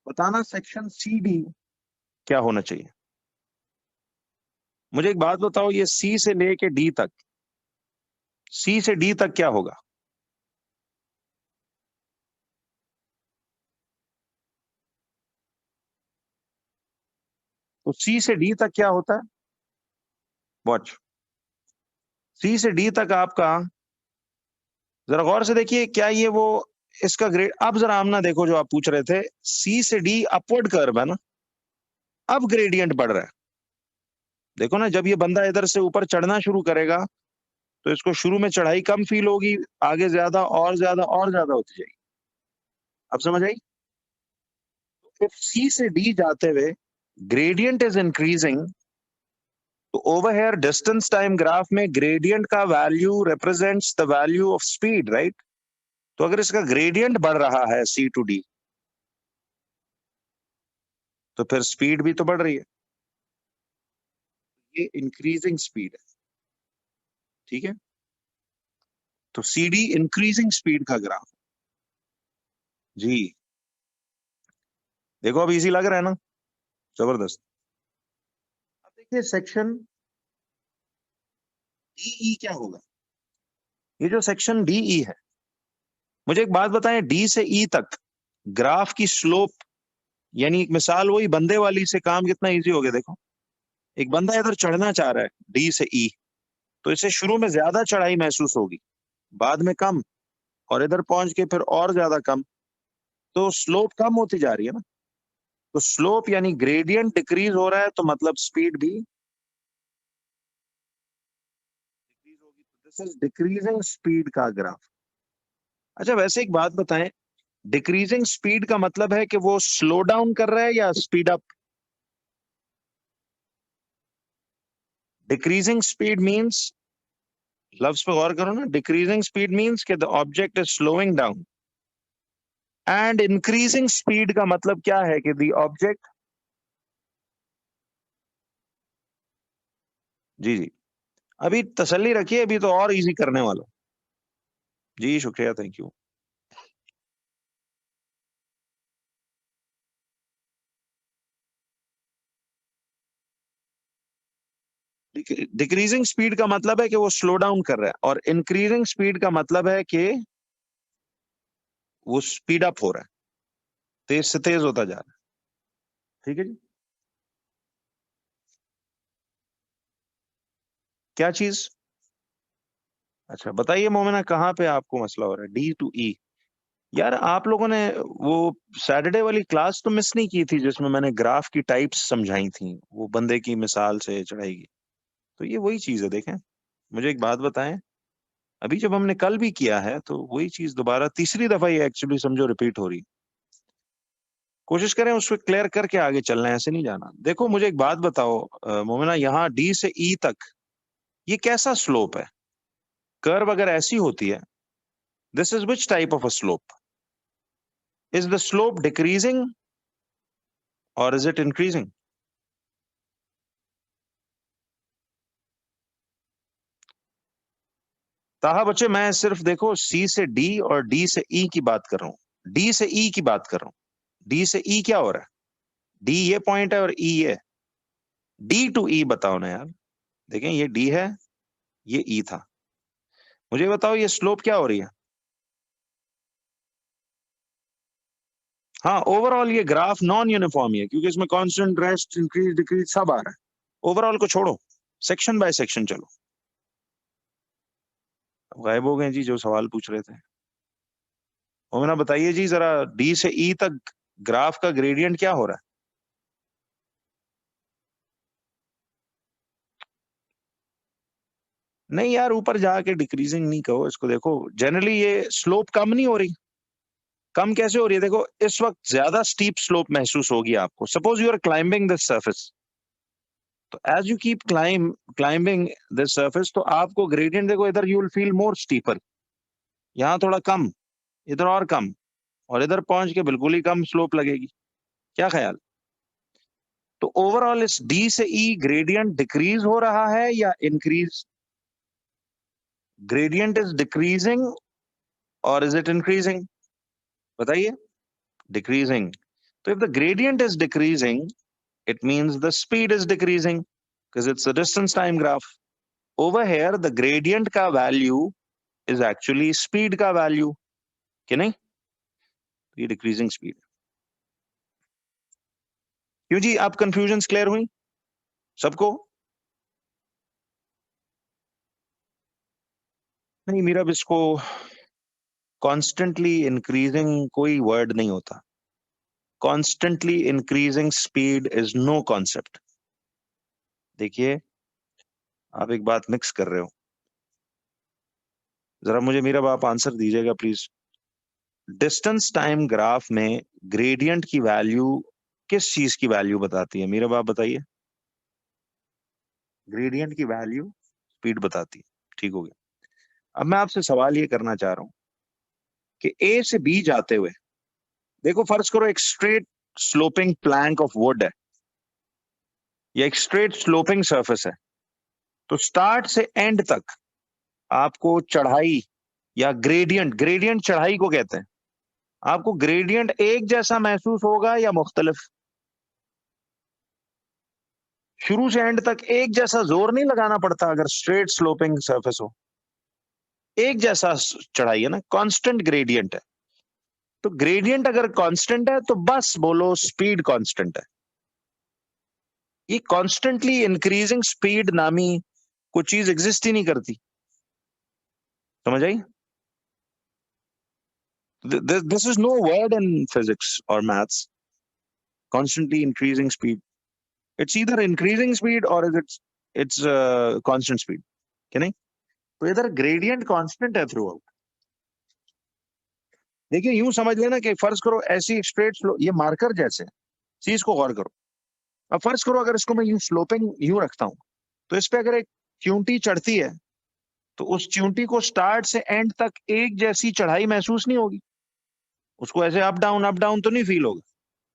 बताना, सेक्शन सी डी क्या होना चाहिए? मुझे एक बात बताओ, ये सी से लेके डी तक, सी से डी तक क्या होगा? तो सी से डी तक क्या होता है? वॉच, सी से डी तक आपका, जरा गौर से देखिए, क्या ये वो इसका ग्रेड, अब जरा आमना देखो, जो आप पूछ रहे थे, सी से डी अपवर्ड कर्व है ना, अब ग्रेडियंट बढ़ रहा है। देखो ना, जब ये बंदा इधर से ऊपर चढ़ना शुरू करेगा तो इसको शुरू में चढ़ाई कम फील होगी, आगे ज्यादा और ज्यादा और ज्यादा होती जाएगी। अब समझ आई? तो सी से डी जाते हुए ग्रेडियंट इज इंक्रीजिंग, तो over hair distance time graph में ग्रेडियंट का value represents the value of speed, right? तो अगर इसका ग्रेडियंट बढ़ रहा है सी टू डी, तो फिर स्पीड भी तो बढ़ रही है। ये इंक्रीजिंग स्पीड है, ठीक है? तो सी डी इंक्रीजिंग स्पीड का ग्राफ जी। देखो, अब इजी लग रहा है ना? जबरदस्त। अब देखिए, सेक्शन डीई क्या होगा? ये जो सेक्शन डीई है, मुझे एक बात बताएं, डी से ई तक ग्राफ की स्लोप, यानी एक मिसाल वही बंदे वाली से काम कितना इजी हो गया। देखो, एक बंदा इधर चढ़ना चाह रहा है डी से ई, तो इसे शुरू में ज्यादा चढ़ाई महसूस होगी, बाद में कम, और इधर पहुंच के फिर और ज्यादा कम। तो स्लोप कम होती जा रही है ना। तो स्लोप यानी ग्रेडियंट डिक्रीज हो रहा है, तो मतलब स्पीड भी डिक्रीज होगी। दिस इज डिक्रीजिंग स्पीड का ग्राफ। अच्छा, वैसे एक बात बताएं, डिक्रीजिंग स्पीड का मतलब है कि वो स्लो डाउन कर रहा है या speed up? Decreasing speed means, लफ्ज पे गौर करो ना, डिक्रीजिंग स्पीड मींस कि the object is slowing down, and increasing speed का मतलब क्या है कि द ऑब्जेक्ट, जी जी, अभी तसल्ली रखिए, अभी तो और इजी करने वाला। जी शुक्रिया, थैंक यू। डिक्रीजिंग स्पीड का मतलब है कि वो स्लो डाउन कर रहा है, और इंक्रीजिंग स्पीड का मतलब है कि वो स्पीड अप हो रहा है, तेज से तेज होता जा रहा है। ठीक है जी। क्या चीज? अच्छा बताइए मोमिना, कहाँ पे आपको मसला हो रहा है? डी टू ई? यार, आप लोगों ने वो सैटरडे वाली क्लास तो मिस नहीं की थी जिसमें मैंने ग्राफ की टाइप्स समझाई थी, वो बंदे की मिसाल से चढ़ाई? तो ये वही चीज है। देखें, मुझे एक बात बताएं, अभी जब हमने कल भी किया है तो वही चीज दोबारा तीसरी दफा ये एक्चुअली समझो रिपीट हो रही है। कोशिश करें उसको क्लियर करके आगे चलना है, ऐसे नहीं जाना। देखो, मुझे एक बात बताओ मोमिना, यहाँ डी से ई तक ये कैसा स्लोप है? कर्व अगर ऐसी होती है, this is which type of a slope? Is the slope decreasing और इज इट इंक्रीजिंग? ताहा बच्चे मैं सिर्फ देखो सी से डी और डी से ई की बात कर रहा हूं, डी से ई की बात कर रहा हूं। डी से ई क्या हो रहा है? डी ये पॉइंट है और ई ये। डी टू ई बताओ ना यार। देखें ये डी है, ये ई था। मुझे बताओ ये स्लोप क्या हो रही है? हाँ, ओवरऑल ये ग्राफ नॉन यूनिफॉर्म है क्योंकि इसमें कांस्टेंट, रेस्ट, इंक्रीज, डिक्रीज सब आ रहा है। ओवरऑल को छोड़ो, सेक्शन बाय सेक्शन चलो। गायब हो गए जी जो सवाल पूछ रहे थे। मोमिना बताइए जी जरा, डी से ई तक ग्राफ का ग्रेडियंट क्या हो रहा है? नहीं यार, ऊपर जाके डिक्रीजिंग नहीं कहो इसको। देखो जनरली ये स्लोप कम नहीं हो रही। कम कैसे हो रही है? देखो इस वक्त ज्यादा स्टीप स्लोप महसूस होगी आपको। Suppose you are climbing this surface, तो as you keep climbing this surface, तो आपको ग्रेडियंट देखो इधर you will feel more steeper, यहाँ थोड़ा कम, इधर और कम, और इधर पहुंच के बिल्कुल ही कम स्लोप लगेगी। क्या ख्याल? तो ओवरऑल इस डी से ई ग्रेडियंट डिक्रीज हो रहा है या इंक्रीज? ग्रेडियंट इज डिक्रीजिंग और इज इट इंक्रीजिंग? बताइए। डिक्रीजिंग। तो if the gradient is decreasing, it means the speed is decreasing because it's a distance time graph. Over here the gradient का value is actually speed का value, कि नहीं? ये decreasing speed। क्यों जी, आप confusions clear हुई सबको? नहीं मीरा, इसको constantly increasing कोई word नहीं होता। constantly increasing speed is no concept। देखिए आप एक बात मिक्स कर रहे हो। जरा मुझे मीरा आप आंसर दीजिएगा प्लीज। डिस्टेंस टाइम ग्राफ में ग्रेडियंट की वैल्यू किस चीज की वैल्यू बताती है? मीरा आप बताइए। ग्रेडियंट की वैल्यू स्पीड बताती है। ठीक हो गया। अब मैं आपसे सवाल ये करना चाह रहा हूं कि ए से बी जाते हुए, देखो फर्ज करो एक straight sloping plank of would है या एक स्ट्रेट स्लोपिंग सरफेस है, तो स्टार्ट से एंड तक आपको चढ़ाई या ग्रेडियंट, ग्रेडियंट चढ़ाई को कहते हैं, आपको ग्रेडियंट एक जैसा महसूस होगा या मुख्तलिफ? शुरू से एंड तक एक जैसा जोर नहीं लगाना पड़ता अगर स्ट्रेट स्लोपिंग सरफेस हो। एक जैसा चढ़ाई है ना, कांस्टेंट ग्रेडियंट है। तो ग्रेडियंट अगर कांस्टेंट है तो बस बोलो स्पीड कांस्टेंट है। ये कॉन्स्टेंटली इंक्रीजिंग स्पीड नामी कोई चीज एग्जिस्ट ही नहीं करती। समझ आई? This is no word in physics और maths, constantly increasing speed. It's either increasing speed or it's constant speed, क्या नहीं? तो इधर ग्रेडियंट कांस्टेंट है थ्रू आउट। देखिए यूं समझ लेना कि फर्ज करो ऐसी स्ट्रेट ये मार्कर जैसे, चीज को गौर करो। अब फर्ज करो अगर इसको मैं यूं स्लोपिंग यूं रखता हूं, तो इस पे अगर एक च्यूंटी चढ़ती है, तो उस च्यूंटी को स्टार्ट से एंड तक एक जैसी चढ़ाई महसूस नहीं होगी। उसको ऐसे अप डाउन तो नहीं फील होगा,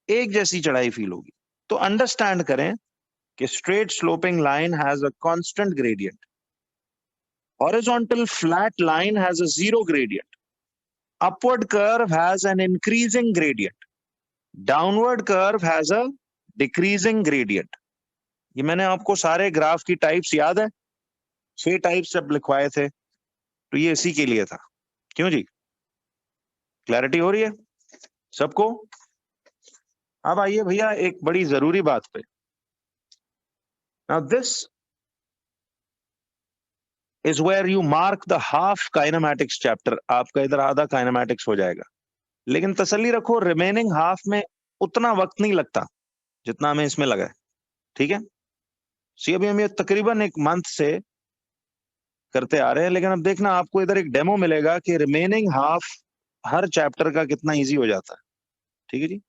एक जैसी चढ़ाई फील होगी। तो अंडरस्टैंड करें कि straight sloping line has a constant gradient, horizontal flat line has a zero gradient, upward curve has an increasing gradient, downward curve has a decreasing gradient। ये मैंने आपको सारे ग्राफ की टाइप्स याद है, 6 टाइप्स जब लिखवाए थे, तो ये इसी के लिए था। क्यों जी, क्लैरिटी हो रही है सबको? अब आइए भैया एक बड़ी जरूरी बात पे। Now this is where you mark the half kinematics chapter. आपका इधर आधा काइनेमैटिक्स हो जाएगा, लेकिन तसल्ली रखो रिमेनिंग हाफ में उतना वक्त नहीं लगता जितना हमें इसमें लगा है। ठीक है? सी अभी हम ये तकरीबन एक मंथ से करते आ रहे हैं, लेकिन अब देखना आपको इधर एक डेमो मिलेगा कि रिमेनिंग हाफ हर चैप्टर का कितना इजी हो जाता है। ठीक है जी?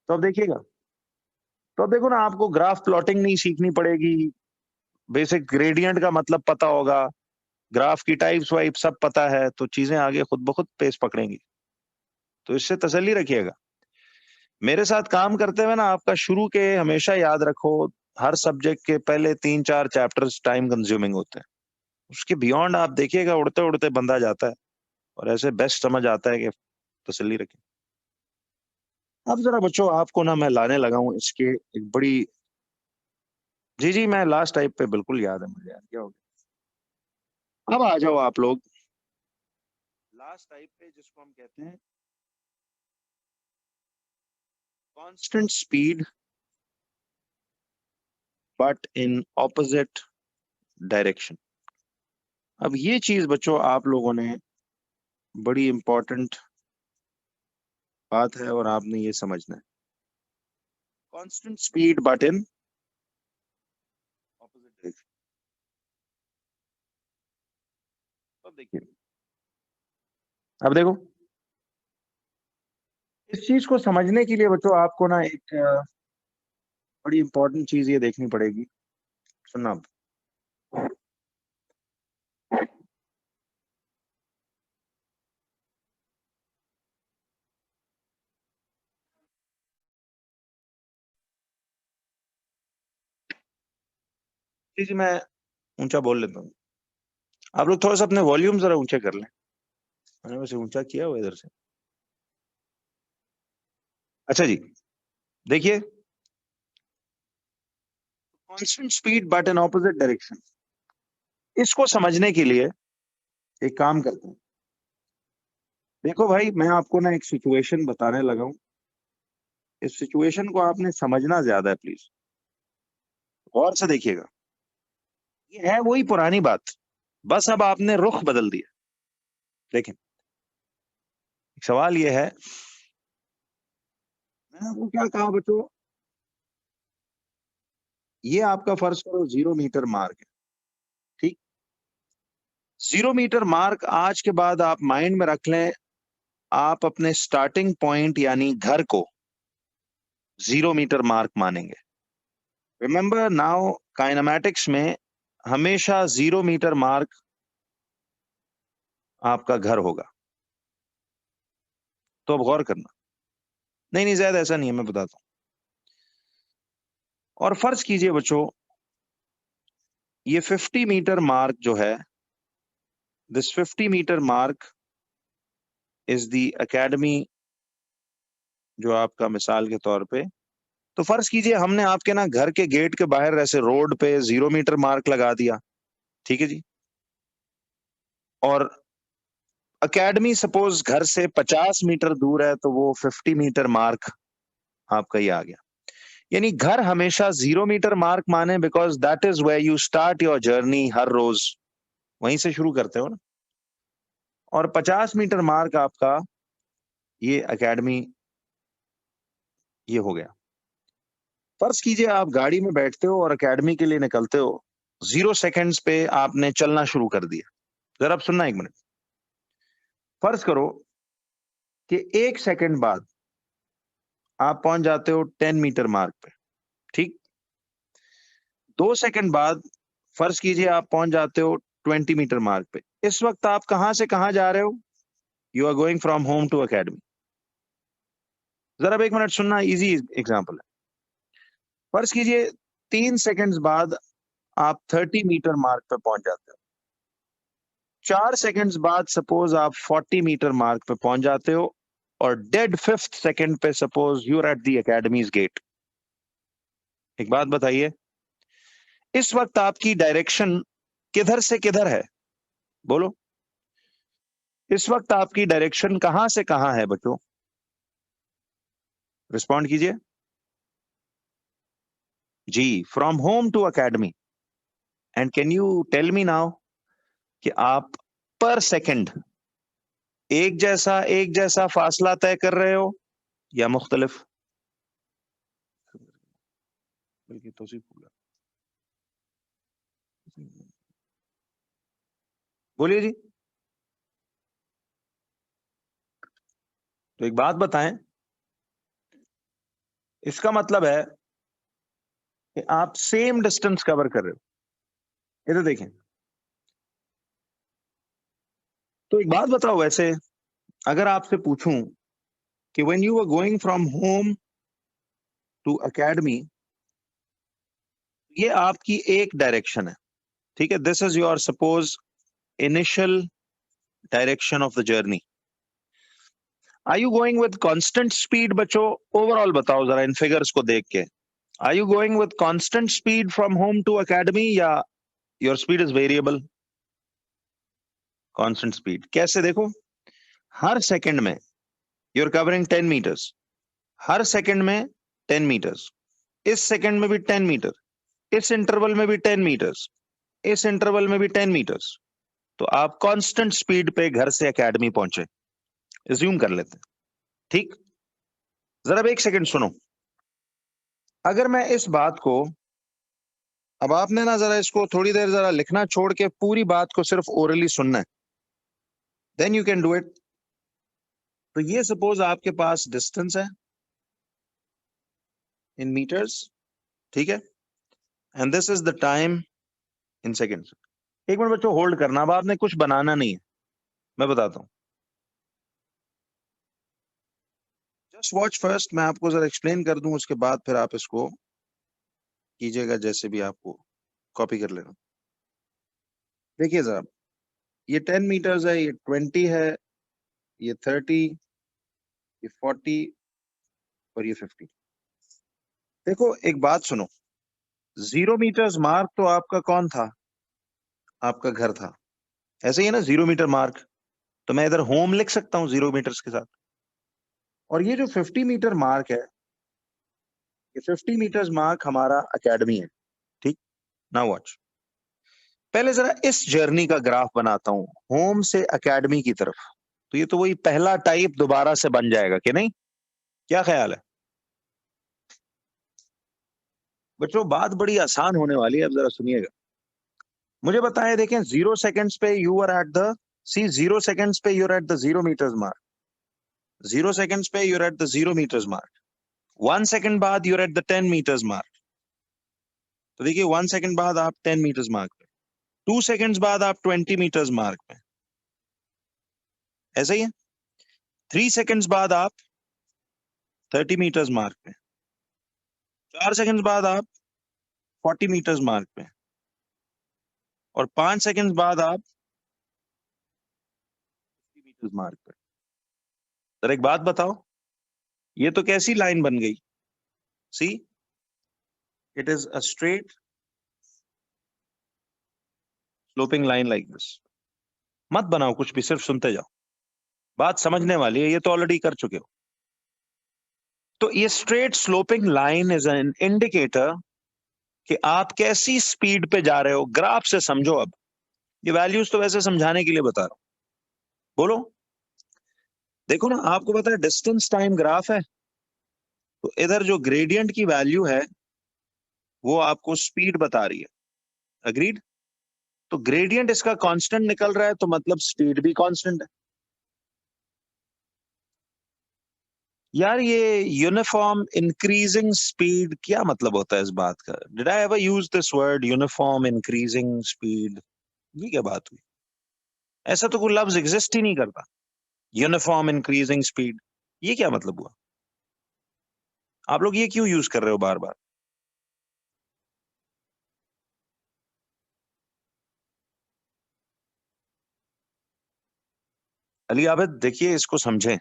तो अब देखिएगा, तो अब देखो ना, आपको ग्राफ प्लॉटिंग नहीं सीखनी पड़ेगी, बेसिक ग्रेडियंट का मतलब पता होगा, ग्राफ की टाइप्स वाइप सब पता है, तो चीजें आगे खुद ब खुद पेस पकड़ेंगी। तो इससे तसल्ली रखिएगा। मेरे साथ काम करते हुए ना आपका शुरू के हमेशा याद रखो, हर सब्जेक्ट के पहले 3-4 चैप्टर्स टाइम कंज्यूमिंग होते हैं। उसके बियॉन्ड आप देखिएगा, उड़ते उड़ते बंदा जाता है और ऐसे बेस्ट समझ आता है कि तसल्ली रखें। अब जरा बच्चों आपको ना मैं लाने लगा हूं इसके एक बड़ी, जी मैं लास्ट टाइप पे बिल्कुल याद है मुझे, यार क्या हो गया। अब आ जाओ आप लोग लास्ट टाइप पे, जिसको हम कहते हैं constant speed but in opposite direction. अब ये चीज बच्चों आप लोगों ने, बड़ी इंपॉर्टेंट बात है और आपने ये समझना है। Constant speed but in opposite direction. अब देखिए, अब देखो, इस चीज को समझने के लिए बच्चों आपको ना एक बड़ी इंपॉर्टेंट चीज ये देखनी पड़ेगी। सुनना आप। जी मैं ऊंचा बोल लेता हूँ, आप लोग थोड़ा सा अपने वॉल्यूम जरा ऊंचे कर लें। मैंने वैसे ऊंचा किया हुआ इधर से। अच्छा जी, देखिए, constant speed but in opposite direction, इसको समझने के लिए एक काम करते हैं। देखो भाई, मैं आपको ना एक सिचुएशन बताने लगा हूं, इस सिचुएशन को आपने समझना ज्यादा है, प्लीज गौर से देखिएगा। ये है वही पुरानी बात, बस अब आपने रुख बदल दिया। देखें, सवाल ये है, मैंने आपको क्या कहा बच्चों, ये आपका फर्ज करो 0 मीटर मार्क है, ठीक। 0 मीटर मार्क आज के बाद आप माइंड में रख लें, आप अपने स्टार्टिंग पॉइंट यानी घर को 0 मीटर मार्क मानेंगे। रिमेंबर नाउ, काइनेमैटिक्स में हमेशा 0 मीटर मार्क आपका घर होगा। तो अब गौर करना, नहीं नहीं ज्यादा ऐसा नहीं है, मैं बताता हूं। और फर्ज कीजिए बच्चों, ये 50 मीटर मार्क जो है, this 50 metre mark is the academy, जो आपका मिसाल के तौर पे, तो फर्ज कीजिए हमने आपके ना घर के गेट के बाहर ऐसे रोड पे 0 मीटर मार्क लगा दिया, ठीक है जी। और एकेडमी सपोज घर से 50 मीटर दूर है, तो वो 50 मीटर मार्क आपका ही आ गया। यानी घर हमेशा 0 मीटर मार्क माने, because that is where you start your journey, हर रोज वहीं से शुरू करते हो ना। और 50 मीटर मार्क आपका ये एकेडमी, ये हो गया। फर्ज कीजिए आप गाड़ी में बैठते हो और एकेडमी के लिए निकलते हो, 0 सेकेंड्स पे आपने चलना शुरू कर दिया। जरा आप सुनना 1 मिनट। फर्ज करो कि 1 सेकेंड बाद आप पहुंच जाते हो 10 मीटर मार्क पे, ठीक। 2 सेकेंड बाद फर्ज कीजिए आप पहुंच जाते हो 20 मीटर मार्क पे। इस वक्त आप कहां से कहां जा रहे हो? You are going from home to academy. जरा 1 मिनट सुनना, इजी एग्जाम्पल है। फर्ज कीजिए 3 सेकेंड्स बाद आप 30 मीटर मार्क पे पहुंच जाते हो। 4 सेकेंड्स बाद सपोज आप 40 मीटर मार्क पे पहुंच जाते हो, और डेड 5th सेकेंड पे suppose you are at the academy's gate. एक बात बताइए, इस वक्त आपकी डायरेक्शन किधर से किधर है? बोलो, इस वक्त आपकी डायरेक्शन कहां से कहां है बच्चों? रिस्पॉन्ड कीजिए। जी, from home to academy. And can you tell me now कि आप पर सेकंड एक जैसा फासला तय कर रहे हो या मुख्तलिफ? बल्कि तौसीफ होगा। बोलिए जी। तो एक बात बताएं, इसका मतलब है कि आप सेम डिस्टेंस कवर कर रहे हो। इधर देखें, तो एक बात बताओ, वैसे अगर आपसे पूछूं कि when you are going from home to academy, ये आपकी एक डायरेक्शन है, ठीक है, this is your suppose initial direction of the journey. Are you going with constant speed? बच्चों ओवरऑल बताओ जरा इन फिगर्स को देख के, are you going with constant speed from home to academy या your speed is variable? Constant speed कैसे? देखो, हर सेकंड में you are covering 10 metres, her second में 10 मीटर्स, इस सेकंड में भी 10 मीटर, इस इंटरवल में भी 10 मीटर्स, इस इंटरवल में भी 10 मीटर्स। तो आप कांस्टेंट स्पीड पे घर से एकेडमी पहुंचे, एज्यूम कर लेते हैं। ठीक, जरा अब एक सेकंड सुनो। अगर मैं इस बात को, अब आपने ना जरा इसको थोड़ी देर जरा लिखना छोड़ के पूरी बात को सिर्फ ओरली सुनना है, then you can do it. तो ये सपोज आपके पास डिस्टेंस है इन मीटर्स, ठीक है, and this is the time in seconds. एक मिनट बच्चों होल्ड करना, अब आपने कुछ बनाना नहीं है, मैं बताता हूं। जस्ट वॉच फर्स्ट, मैं आपको जरा एक्सप्लेन कर दूं, उसके बाद फिर आप इसको कीजिएगा जैसे भी आपको कॉपी कर लेना। देखिए जरा, ये 10 मीटर्स है, ये 20 है, ये 30, ये 40 और ये 50। देखो एक बात सुनो, 0 मीटर्स मार्क तो आपका कौन था? आपका घर था, ऐसे ही है ना 0 मीटर मार्क, तो मैं इधर होम लिख सकता हूं 0 मीटर्स के साथ। और ये जो 50 मीटर मार्क है, ये 50 मीटर्स मार्क हमारा एकेडमी है। ठीक, नाउ वॉच, पहले जरा इस जर्नी का ग्राफ बनाता हूं, होम से एकेडमी की तरफ। तो ये तो वही पहला टाइप दोबारा से बन जाएगा कि नहीं? क्या ख्याल है बच्चों? बात बड़ी आसान होने वाली है, अब जरा सुनिएगा, मुझे बताएं। देखें 0 सेकंड्स पे you are at the, see 0 seconds पे you are at the 0 metres mark, 0 seconds पे you are at the 0 metres mark, 1 second बाद you are at the 10 metres mark. तो देखिए 1 सेकंड बाद आप 10 मीटर्स मार्क पे, 2 सेकंड्स बाद आप 20 मीटर्स मार्क पे, ऐसा ही है। 3 सेकंड्स बाद आप 30 मीटर्स मार्क पे, 4 सेकंड्स बाद आप 40 मीटर्स मार्क पे, और 5 सेकंड्स बाद आप 50 मीटर्स मार्क पे। सर एक बात बताओ, ये तो कैसी लाइन बन गई? See, it is a straight sloping line like this. मत बनाओ कुछ भी, सिर्फ सुनते जाओ, बात समझने वाली है, ये तो ऑलरेडी कर चुके हो। तो ये straight sloping line is an indicator कि आप कैसी स्पीड पे जा रहे हो। ग्राफ से समझो, अब ये वैल्यूज तो वैसे समझाने के लिए बता रहा हूं, बोलो। देखो ना, आपको पता है डिस्टेंस टाइम ग्राफ है, तो इधर जो ग्रेडियंट की वैल्यू है वो आपको स्पीड बता रही है, अग्रीड? तो ग्रेडियंट इसका कांस्टेंट निकल रहा है, तो मतलब स्पीड भी कांस्टेंट है। यार ये यूनिफॉर्म इंक्रीजिंग स्पीड क्या मतलब होता है इस बात का? Did I ever use this word uniform increasing speed? ये क्या बात हुई? ऐसा तो कोई लफ्ज एग्जिस्ट ही नहीं करता, यूनिफॉर्म इंक्रीजिंग स्पीड। ये क्या मतलब हुआ? आप लोग ये क्यों यूज कर रहे हो बार बार? अली आबिद देखिए, इसको समझें।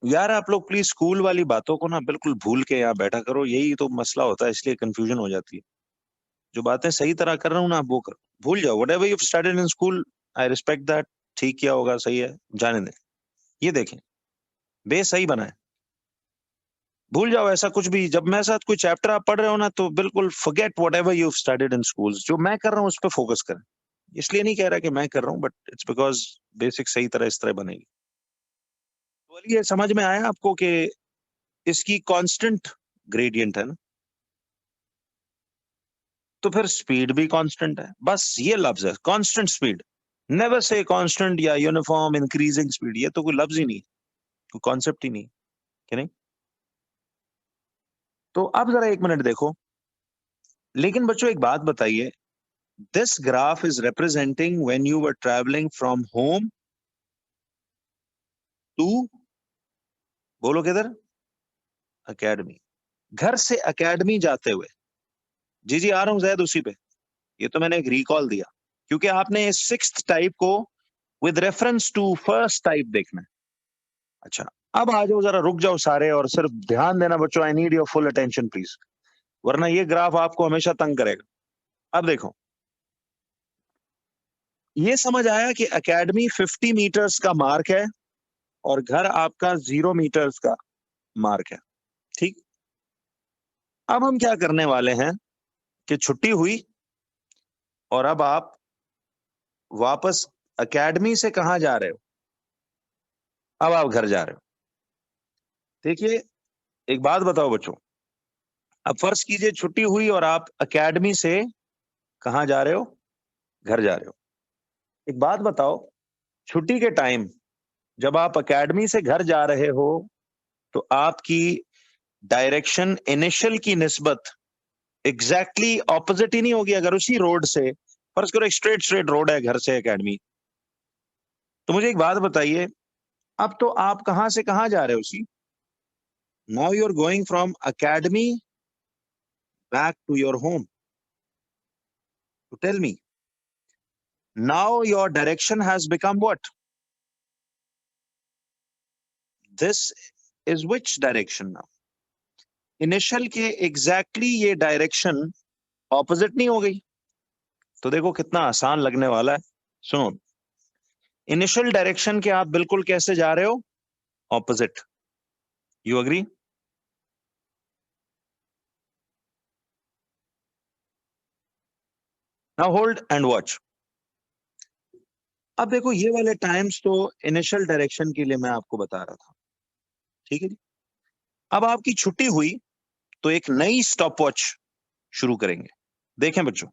यार आप लोग प्लीज स्कूल वाली बातों को ना बिल्कुल भूल के यहाँ बैठा करो, यही तो मसला होता है, इसलिए कंफ्यूजन हो जाती है। जो बातें सही तरह कर रहा हूँ ना, आप वो करो, भूल जाओ। What ever you studied in school, I respect that, ठीक किया होगा, सही है, जाने दें। ये देखें, बेस सही बना है, भूल जाओ ऐसा कुछ भी। जब मेरे साथ कोई चैप्टर आप पढ़ रहे हो ना, तो बिल्कुल forget whatever you studied in school. जो मैं कर रहा हूँ उस पर फोकस करें। इसलिए नहीं कह रहा कि मैं कर रहा हूँ, बट इट्स बिकॉज बेसिक सही तरह इस तरह बनेगी। तो ये समझ में आया आपको कि इसकी कांस्टेंट ग्रेडियंट है ना, तो फिर स्पीड भी कांस्टेंट है। बस ये लफ्ज है constant speed. Never say constant या यूनिफॉर्म इंक्रीजिंग स्पीड, ये तो कोई लफ्ज ही नहीं, कोई कॉन्सेप्ट ही नहीं, कि नहीं? तो अब जरा एक मिनट देखो, लेकिन बच्चों एक बात बताइए, this graph is representing when you were travelling from home to, बोलो किधर, एकेडमी। घर से एकेडमी जाते हुए, जी आ रहा हूं जैद उसी पे, ये तो मैंने एक रिकॉल दिया, क्योंकि आपने सिक्स्थ टाइप को with reference to first type देखना है। अच्छा, अब आ जाओ, जरा रुक जाओ सारे और सिर्फ ध्यान देना बच्चों, I need your full attention please, वरना ये ग्राफ आपको हमेशा तंग करेगा। अब देखो, ये समझ आया कि एकेडमी 50 मीटर्स का मार्क है और घर आपका 0 मीटर्स का मार्क है, ठीक। अब हम क्या करने वाले हैं कि छुट्टी हुई और अब आप वापस एकेडमी से कहां जा रहे हो? अब आप घर जा रहे हो। देखिए, एक बात बताओ बच्चों, अब फर्ज कीजिए छुट्टी हुई और आप एकेडमी से कहां जा रहे हो? घर जा रहे हो। एक बात बताओ, छुट्टी के टाइम जब आप एकेडमी से घर जा रहे हो तो आपकी डायरेक्शन इनिशियल की निस्बत एग्जैक्टली ऑपोजिट ही नहीं होगी? अगर उसी रोड से, फर्ज करो एक स्ट्रेट रोड है घर से एकेडमी, तो मुझे एक बात बताइए, अब तो आप कहां से कहां जा रहे हो? See, now you are going from academy back to your home. तो tell me, now your direction has become what? This is which direction now? Initial के एग्जैक्टली ये डायरेक्शन ऑपोजिट नहीं हो गई? तो देखो कितना आसान लगने वाला है। सुनो, इनिशियल डायरेक्शन के आप बिल्कुल कैसे जा रहे हो? Opposite. You agree? Now hold and watch. अब देखो, ये वाले टाइम्स तो इनिशियल डायरेक्शन के लिए मैं आपको बता रहा था, ठीक है जी। अब आपकी छुट्टी हुई तो एक नई स्टॉप वॉच शुरू करेंगे। देखें बच्चों,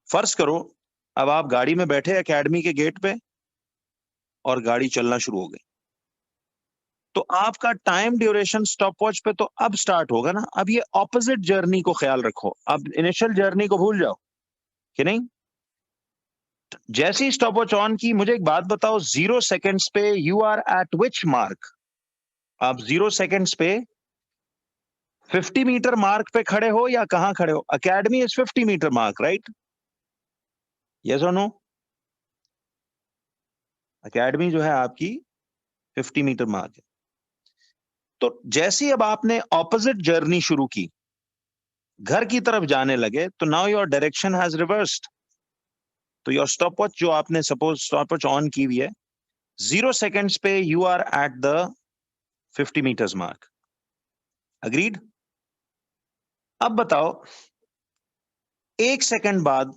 फर्ज करो अब आप गाड़ी में बैठे एकेडमी के गेट पे और गाड़ी चलना शुरू हो गई, तो आपका टाइम ड्यूरेशन स्टॉप वॉच पे तो अब स्टार्ट होगा ना। अब ये ऑपोजिट जर्नी को ख्याल रखो, अब इनिशियल जर्नी को भूल जाओ कि नहीं। जैसे ही स्टॉप वॉच ऑन की, मुझे एक बात बताओ, 0 सेकेंड्स पे you are at which mark? आप 0 सेकेंड्स पे 50 मीटर मार्क पे खड़े हो या कहां खड़े हो? Academy is 50 metre mark, right? Yes और नो? एकेडमी जो है आपकी 50 मीटर मार्क है। तो जैसे ही अब आपने ऑपोजिट जर्नी शुरू की, घर की तरफ जाने लगे, तो now your direction has reversed. तो योर स्टॉप वॉच जो आपने सपोज स्टॉप वॉच ऑन की हुई है, 0 सेकेंड्स पे you are at the 50 metres mark. Agreed? अब बताओ, 1 सेकेंड बाद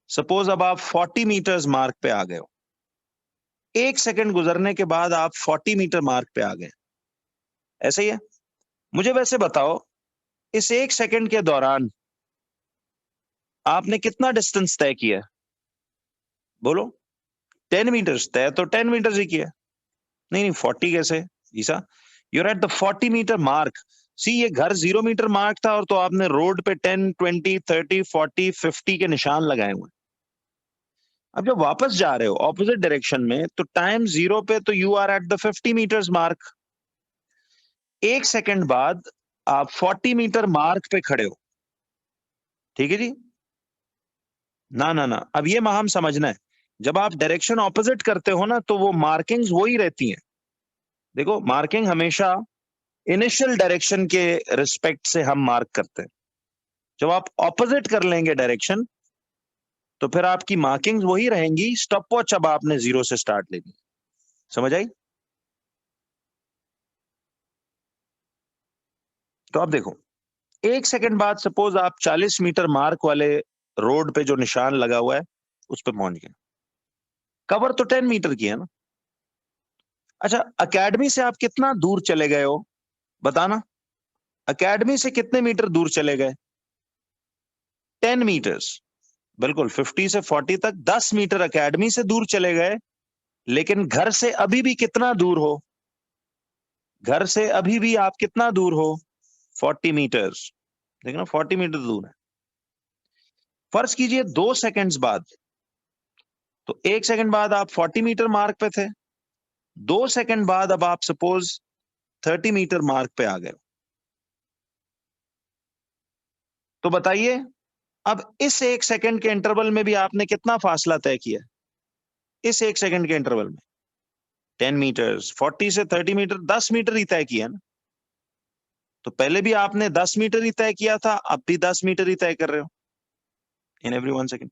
सपोज अब आप 40 मीटर्स मार्क पे आ गए हो। 1 सेकेंड गुजरने के बाद आप 40 मीटर मार्क पे आ गए, ऐसे ही है? मुझे वैसे बताओ, इस 1 सेकेंड के दौरान आपने कितना डिस्टेंस तय किया? बोलो। 10 मीटर्स तय तो 10 मीटर्स ही किया। नहीं 40 कैसे ईसा? You're at the 40 metre mark. See, ये घर 0 मीटर मार्क था और तो आपने रोड पे 10, 20, 30, 40, 50 के निशान लगाए हुए। अब जब वापस जा रहे हो ऑपोजिट डायरेक्शन में, तो टाइम 0 पे तो you are at the 50 metres mark. 1 second बाद आप 40 मीटर मार्क पे खड़े हो, ठीक है जी। ना, अब ये हम समझना है, जब आप डायरेक्शन ऑपोजिट करते हो ना, तो वो मार्किंग्स वही रहती हैं। देखो, मार्किंग हमेशा इनिशियल डायरेक्शन के रिस्पेक्ट से हम मार्क करते हैं। जब आप ऑपोजिट कर लेंगे डायरेक्शन, तो फिर आपकी मार्किंग्स वही रहेंगी। स्टॉप वॉच अब आपने 0 से स्टार्ट लेनी। समझ आई? तो अब देखो, 1 सेकेंड बाद सपोज आप 40 मीटर मार्क वाले रोड पे जो निशान लगा हुआ है उस पे पहुंच गए। कवर तो 10 मीटर की है ना। अच्छा, एकेडमी से आप कितना दूर चले गए हो बताना? एकेडमी से कितने मीटर दूर चले गए? 10 मीटर्स। बिल्कुल, 50 से 40 तक 10 मीटर एकेडमी से दूर चले गए। लेकिन घर से अभी भी कितना दूर हो? घर से अभी भी आप कितना दूर हो? 40 मीटर्स। देखना, 40 मीटर दूर है। फर्ज कीजिए 2 सेकेंड्स बाद, तो 1 सेकेंड बाद आप 40 मीटर मार्क पे थे। 2 सेकेंड बाद अब आप सपोज 30 मीटर मार्क पे आ गए। तो बताइए अब इस 1 सेकंड के इंटरवल में भी आपने कितना फासला तय किया? इस 1 सेकंड के इंटरवल में 10 मीटर्स, 40 से 30 मीटर, 10 मीटर ही तय किया ना। तो पहले भी आपने 10 मीटर ही तय किया था, अब भी 10 मीटर ही तय कर रहे हो इन एवरी 1 सेकंड।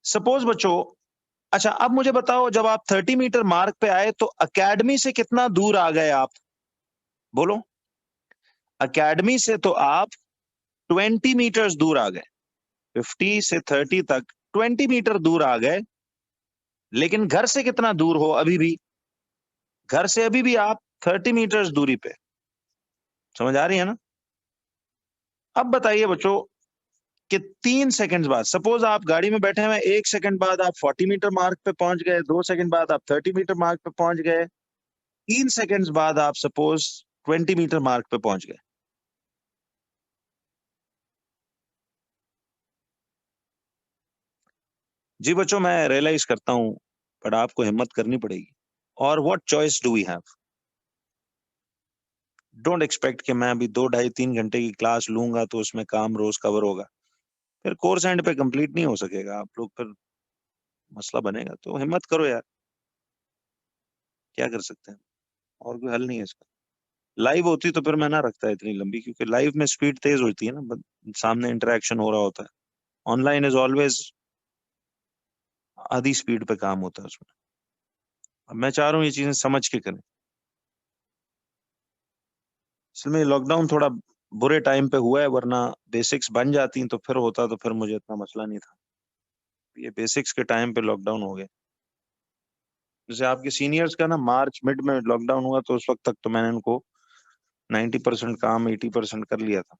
सपोज बच्चों, अच्छा अब मुझे बताओ, जब आप 30 मीटर मार्क पे आए तो एकेडमी से कितना दूर आ गए आप? बोलो। एकेडमी से तो आप 20 मीटर्स दूर आ गए, 50 से 30 तक 20 मीटर दूर आ गए। लेकिन घर से कितना दूर हो? अभी भी घर से अभी भी आप 30 मीटर्स दूरी पे। समझ आ रही है ना? अब बताइए बच्चों कि 3 सेकंड बाद, सपोज आप गाड़ी में बैठे हुए, 1 सेकंड बाद आप 40 मीटर मार्क पे पहुंच गए, 2 सेकंड बाद आप 30 मीटर मार्क पे पहुंच गए, 3 सेकंड्स बाद आप सपोज 20 मीटर मार्क पे पहुंच गए। जी बच्चों, मैं रियलाइज करता हूं, पर आपको हिम्मत करनी पड़ेगी। और what choice do we have? Don't expect कि मैं अभी 2 ढाई 3 घंटे की क्लास लूंगा तो उसमें काम रोज कवर होगा, फिर कोर्स एंड पे कंप्लीट नहीं हो सकेगा, आप लोग फिर मसला बनेगा। तो हिम्मत करो यार, क्या कर सकते हैं, और कोई हल नहीं है इसका। लाइव होती तो फिर मैं ना रखता इतनी लंबी, क्योंकि लाइव में स्पीड तेज होती है ना, सामने इंटरेक्शन हो रहा होता है। ऑनलाइन इज ऑलवेज आधी स्पीड पे काम होता है उसमें। अब मैं चाह रहा हूँ ये चीजें समझ के करें। इसलिए लॉकडाउन थोड़ा बुरे टाइम पे हुआ है, वरना बेसिक्स बन जाती तो फिर होता, तो फिर मुझे इतना मसला नहीं था। ये बेसिक्स के टाइम पे लॉकडाउन हो गया। जैसे आपके सीनियर्स का ना मार्च मिड में लॉकडाउन हुआ, तो उस वक्त तक तो मैंने उनको 90% काम 80% कर लिया था,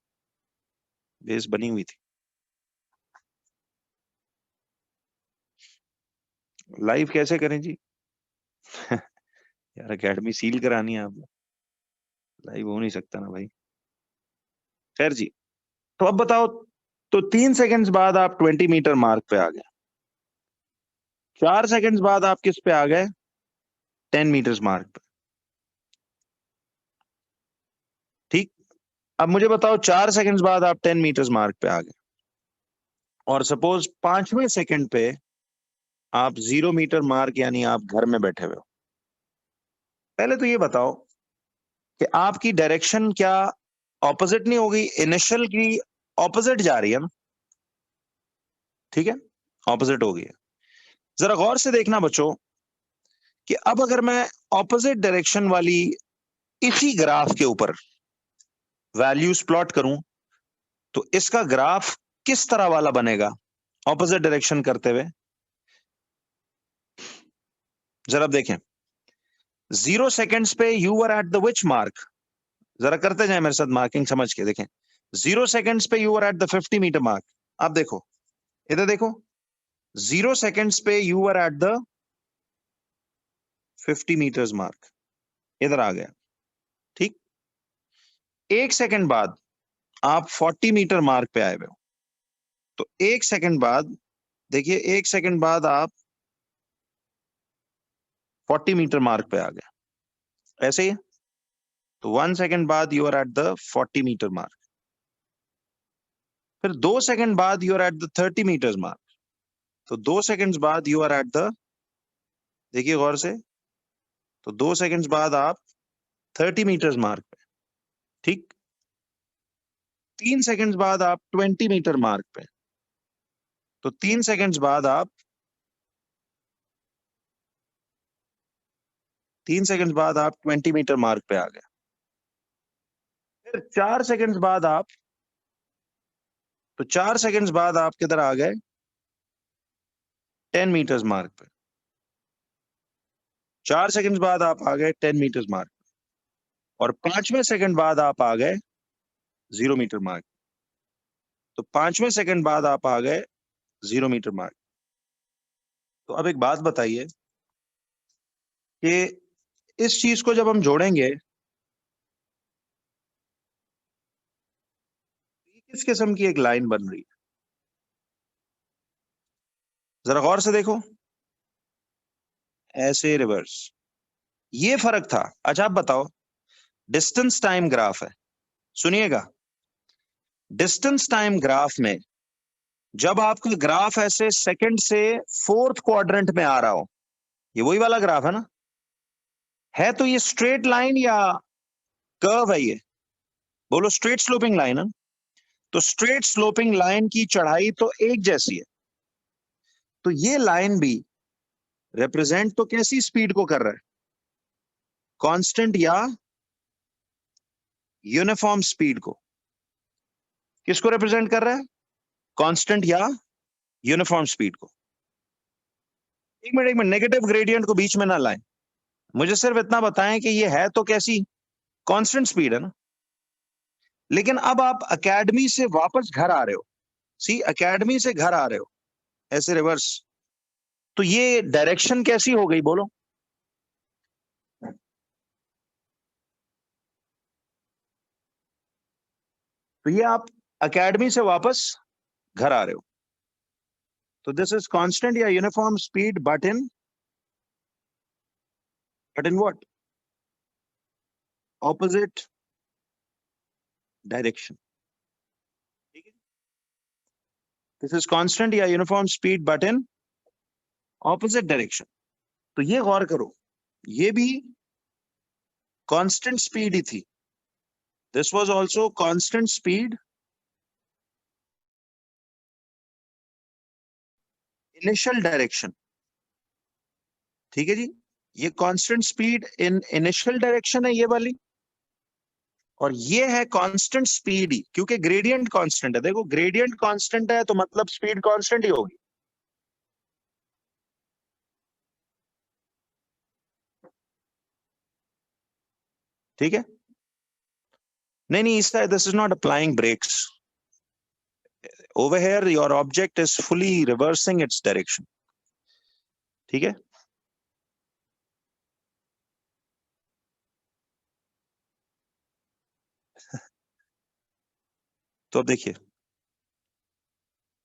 बेस बनी हुई थी। लाइव कैसे करें जी? यार एकेडमी सील करानी है आपको, लाइव हो नहीं सकता ना भाई। खैर जी, तो अब बताओ, तो 3 सेकंड्स बाद आप 20 मीटर मार्क पे आ गए, 4 सेकंड्स बाद आप किस पे आ गए? 10 मीटर्स मार्क पे। ठीक। अब मुझे बताओ, 4 सेकंड्स बाद आप 10 मीटर्स मार्क पे आ गए, और सपोज 5वें सेकंड पे आप 0 मीटर मार्क, यानी आप घर में बैठे हुए हो। पहले तो ये बताओ कि आपकी डायरेक्शन क्या ऑपोजिट नहीं होगी? इनिशियल की ऑपोजिट जा रही है ना, ठीक है, ऑपोजिट हो गई है। जरा गौर से देखना बच्चों कि अब अगर मैं ऑपोजिट डायरेक्शन वाली इसी ग्राफ के ऊपर वैल्यूज प्लॉट करूं, तो इसका ग्राफ किस तरह वाला बनेगा ऑपोजिट डायरेक्शन करते हुए? जरा देखें, 0 सेकंड्स पे you were at the which mark? जरा करते जाए मेरे साथ मार्किंग समझ के। देखें, 0 सेकंड्स पे you were at the 50 metre mark. आप देखो, इधर देखो, 0 सेकंड्स पे you were at the 50 metres mark, इधर आ गया। ठीक। 1 सेकंड बाद आप 40 मीटर मार्क पे आए हुए हो, तो 1 सेकंड बाद देखिए, 1 सेकंड बाद आप 40 मीटर मार्क पे आ गए, ऐसे ही। तो 1 सेकंड बाद you are at the 40 metre mark, फिर 2 सेकंड बाद you are at the 30 metres mark, तो 2 सेकंड्स बाद यू आर एट द, देखिए गौर से, तो 2 सेकंड्स बाद आप 30 मीटर्स मार्क पे। ठीक। 3 सेकंड्स बाद आप 20 मीटर मार्क पे, तो 3 सेकंड्स बाद आप 3 सेकंड्स बाद आप 20 मीटर मार्क पे आ गए। फिर 4 सेकंड्स बाद आप, तो 4 सेकंड्स बाद आप किधर आ गए? 10 मीटर्स मार्क पे। 4 सेकंड्स बाद आप आ गए 10 मीटर्स मार्क, और 5वें सेकंड बाद आप आ गए 0 मीटर मार्क, तो 5वें सेकंड बाद आप आ गए 0 मीटर मार्क। तो अब एक बात बताइए कि इस चीज को जब हम जोड़ेंगे, किस किस्म की एक लाइन बन रही है? जरा गौर से देखो, ऐसे रिवर्स, ये फर्क था। अच्छा आप बताओ, डिस्टेंस टाइम ग्राफ है, सुनिएगा, डिस्टेंस टाइम ग्राफ में जब आपका ग्राफ ऐसे सेकंड से फोर्थ क्वाड्रेंट में आ रहा हो, ये वही वाला ग्राफ है ना, है तो ये स्ट्रेट लाइन या कर्व है? ये बोलो, स्ट्रेट स्लोपिंग लाइन है। तो स्ट्रेट स्लोपिंग लाइन की चढ़ाई तो एक जैसी है, तो ये लाइन भी रिप्रेजेंट तो कैसी स्पीड को कर रहा है? कांस्टेंट या यूनिफॉर्म स्पीड को। किसको रिप्रेजेंट कर रहा है? कांस्टेंट या यूनिफॉर्म स्पीड को। एक मिनट, नेगेटिव ग्रेडियंट को बीच में ना लाएं, मुझे सिर्फ इतना बताएं कि ये है तो कैसी, कांस्टेंट स्पीड है ना। लेकिन अब आप एकेडमी से वापस घर आ रहे हो, सी एकेडमी से घर आ रहे हो ऐसे रिवर्स, तो ये डायरेक्शन कैसी हो गई बोलो? तो ये आप एकेडमी से वापस घर आ रहे हो, तो दिस इज कांस्टेंट या uniform speed but in what? Opposite direction. ठीक है, दिस इज कांस्टेंट या uniform speed but in opposite direction. तो ये गौर करो, ये भी कांस्टेंट स्पीड ही थी, this was also constant speed initial direction. ठीक है जी, ये constant speed in initial direction है ये वाली, और ये है कांस्टेंट स्पीड ही, क्योंकि ग्रेडियंट कांस्टेंट है। देखो, ग्रेडियंट कांस्टेंट है तो मतलब स्पीड कांस्टेंट ही होगी। ठीक है, नहीं नहीं, इस this is not applying brakes over here, your object is fully reversing its direction। ठीक है, तो अब देखिए,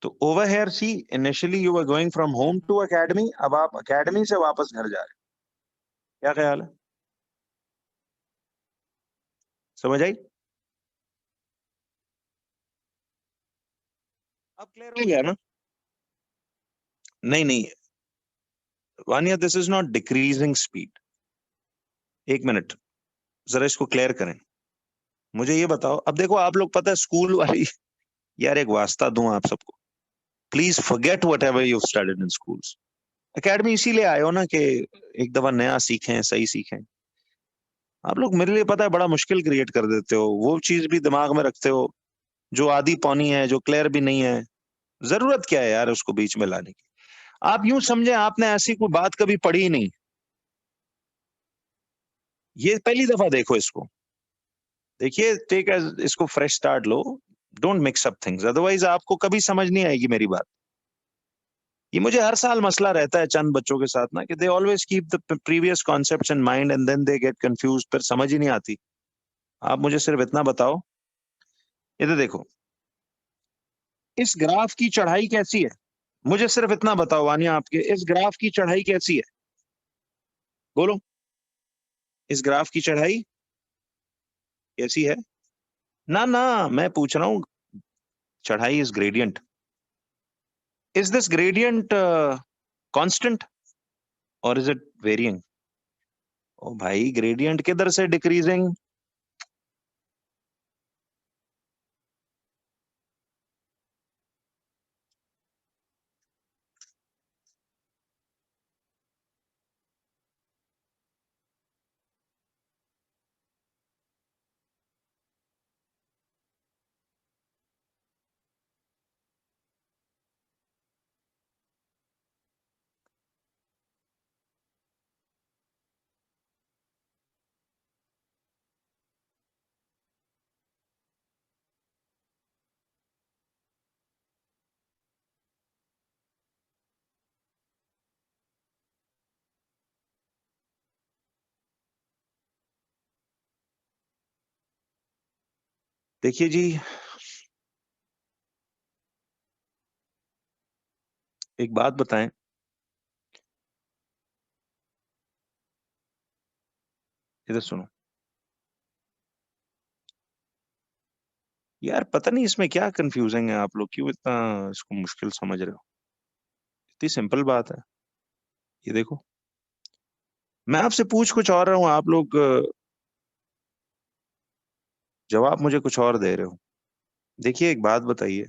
तो over here see, initially you were going from home to academy, अब आप एकेडमी से वापस घर जा रहे हैं। क्या ख्याल है, समझ आई? अब क्लियर हो गया ना? नहीं नहीं Vaniya, this is not decreasing speed. एक मिनट, जरा इसको क्लियर करें। मुझे ये बताओ, अब देखो आप लोग, पता है स्कूल वाली यार, एक वास्ता दूं आप सबको, please forget whatever you studied in schools. Academy इसीलिए आए हो ना कि एक दफा नया सीखें, सही सीखें। आप लोग मेरे लिए, पता है, बड़ा मुश्किल क्रिएट कर देते हो, वो चीज भी दिमाग में रखते हो जो आधी पौनी है, जो क्लियर भी नहीं है। जरूरत क्या है यार उसको बीच में लाने की? आप यूं समझे आपने ऐसी कोई बात कभी पढ़ी ही नहीं, ये पहली दफा देखो इसको। देखिए, टेक एज इसको fresh start low, don't mix up things, otherwise आपको कभी समझ नहीं आएगी मेरी बात। ये मुझे हर साल मसला रहता है चंद बच्चों के साथ ना, कि they always keep the previous concepts in mind and then they get confuse, फिर समझ ही नहीं आती। आप मुझे सिर्फ इतना बताओ, इधर देखो, इस ग्राफ की चढ़ाई कैसी है? मुझे सिर्फ इतना बताओ वानिया, आपके इस ग्राफ की चढ़ाई कैसी है? बोलो, इस ग्राफ की चढ़ाई कैसी है? ना ना, मैं पूछ रहा हूं, चढ़ाई is gradient, is this gradient constant और इज इट वेरिइंग? ओ भाई, ग्रेडियंट किधर से डिक्रीजिंग? देखिए जी, एक बात बताएं, इधर सुनो, यार पता नहीं इसमें क्या कंफ्यूजिंग है, आप लोग क्यों इतना इसको मुश्किल समझ रहे हो? इतनी सिंपल बात है। ये देखो, मैं आपसे पूछ कुछ और रहा हूँ, आप लोग जवाब मुझे कुछ और दे रहे हो। देखिए एक बात बताइए,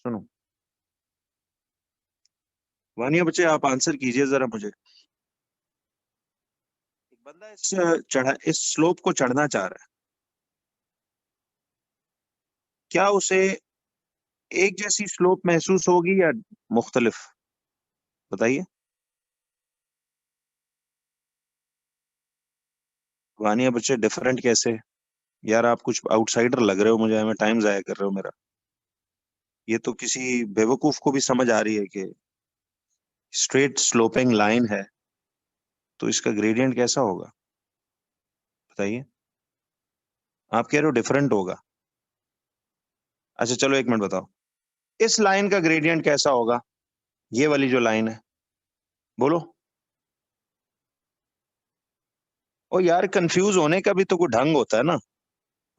सुनो। वानिया बच्चे, आप आंसर कीजिए जरा मुझे। एक बंदा इस स्लोप को चढ़ना चाह रहा है, क्या उसे एक जैसी स्लोप महसूस होगी या मुख्तलिफ? बताइए। वानिया बच्चे, डिफरेंट कैसे? यार आप कुछ आउटसाइडर लग रहे हो मुझे, हमें टाइम जाया कर रहे हो मेरा। ये तो किसी बेवकूफ को भी समझ आ रही है कि स्ट्रेट स्लोपिंग लाइन है तो इसका ग्रेडियंट कैसा होगा? बताइए। आप कह रहे हो डिफरेंट होगा। अच्छा चलो एक मिनट बताओ, इस लाइन का ग्रेडियंट कैसा होगा? ये वाली जो लाइन है, बोलो। ओ यार, कंफ्यूज होने का भी तो कोई ढंग होता है ना।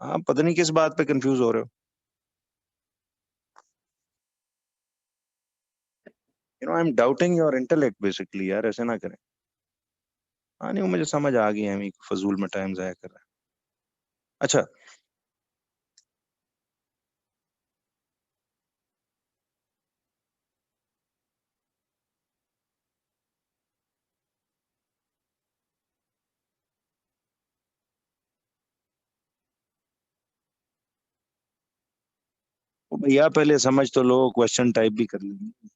आप पता नहीं किस बात पे कंफ्यूज हो रहे हो। I am doubting your intellect basically, यार ऐसे ना करें। हाँ नहीं, वो मुझे समझ आ गई है, हम ही फजूल में टाइम जाया कर रहे हैं। अच्छा, वो भैया पहले समझ तो लो, क्वेश्चन टाइप भी कर लेंगे।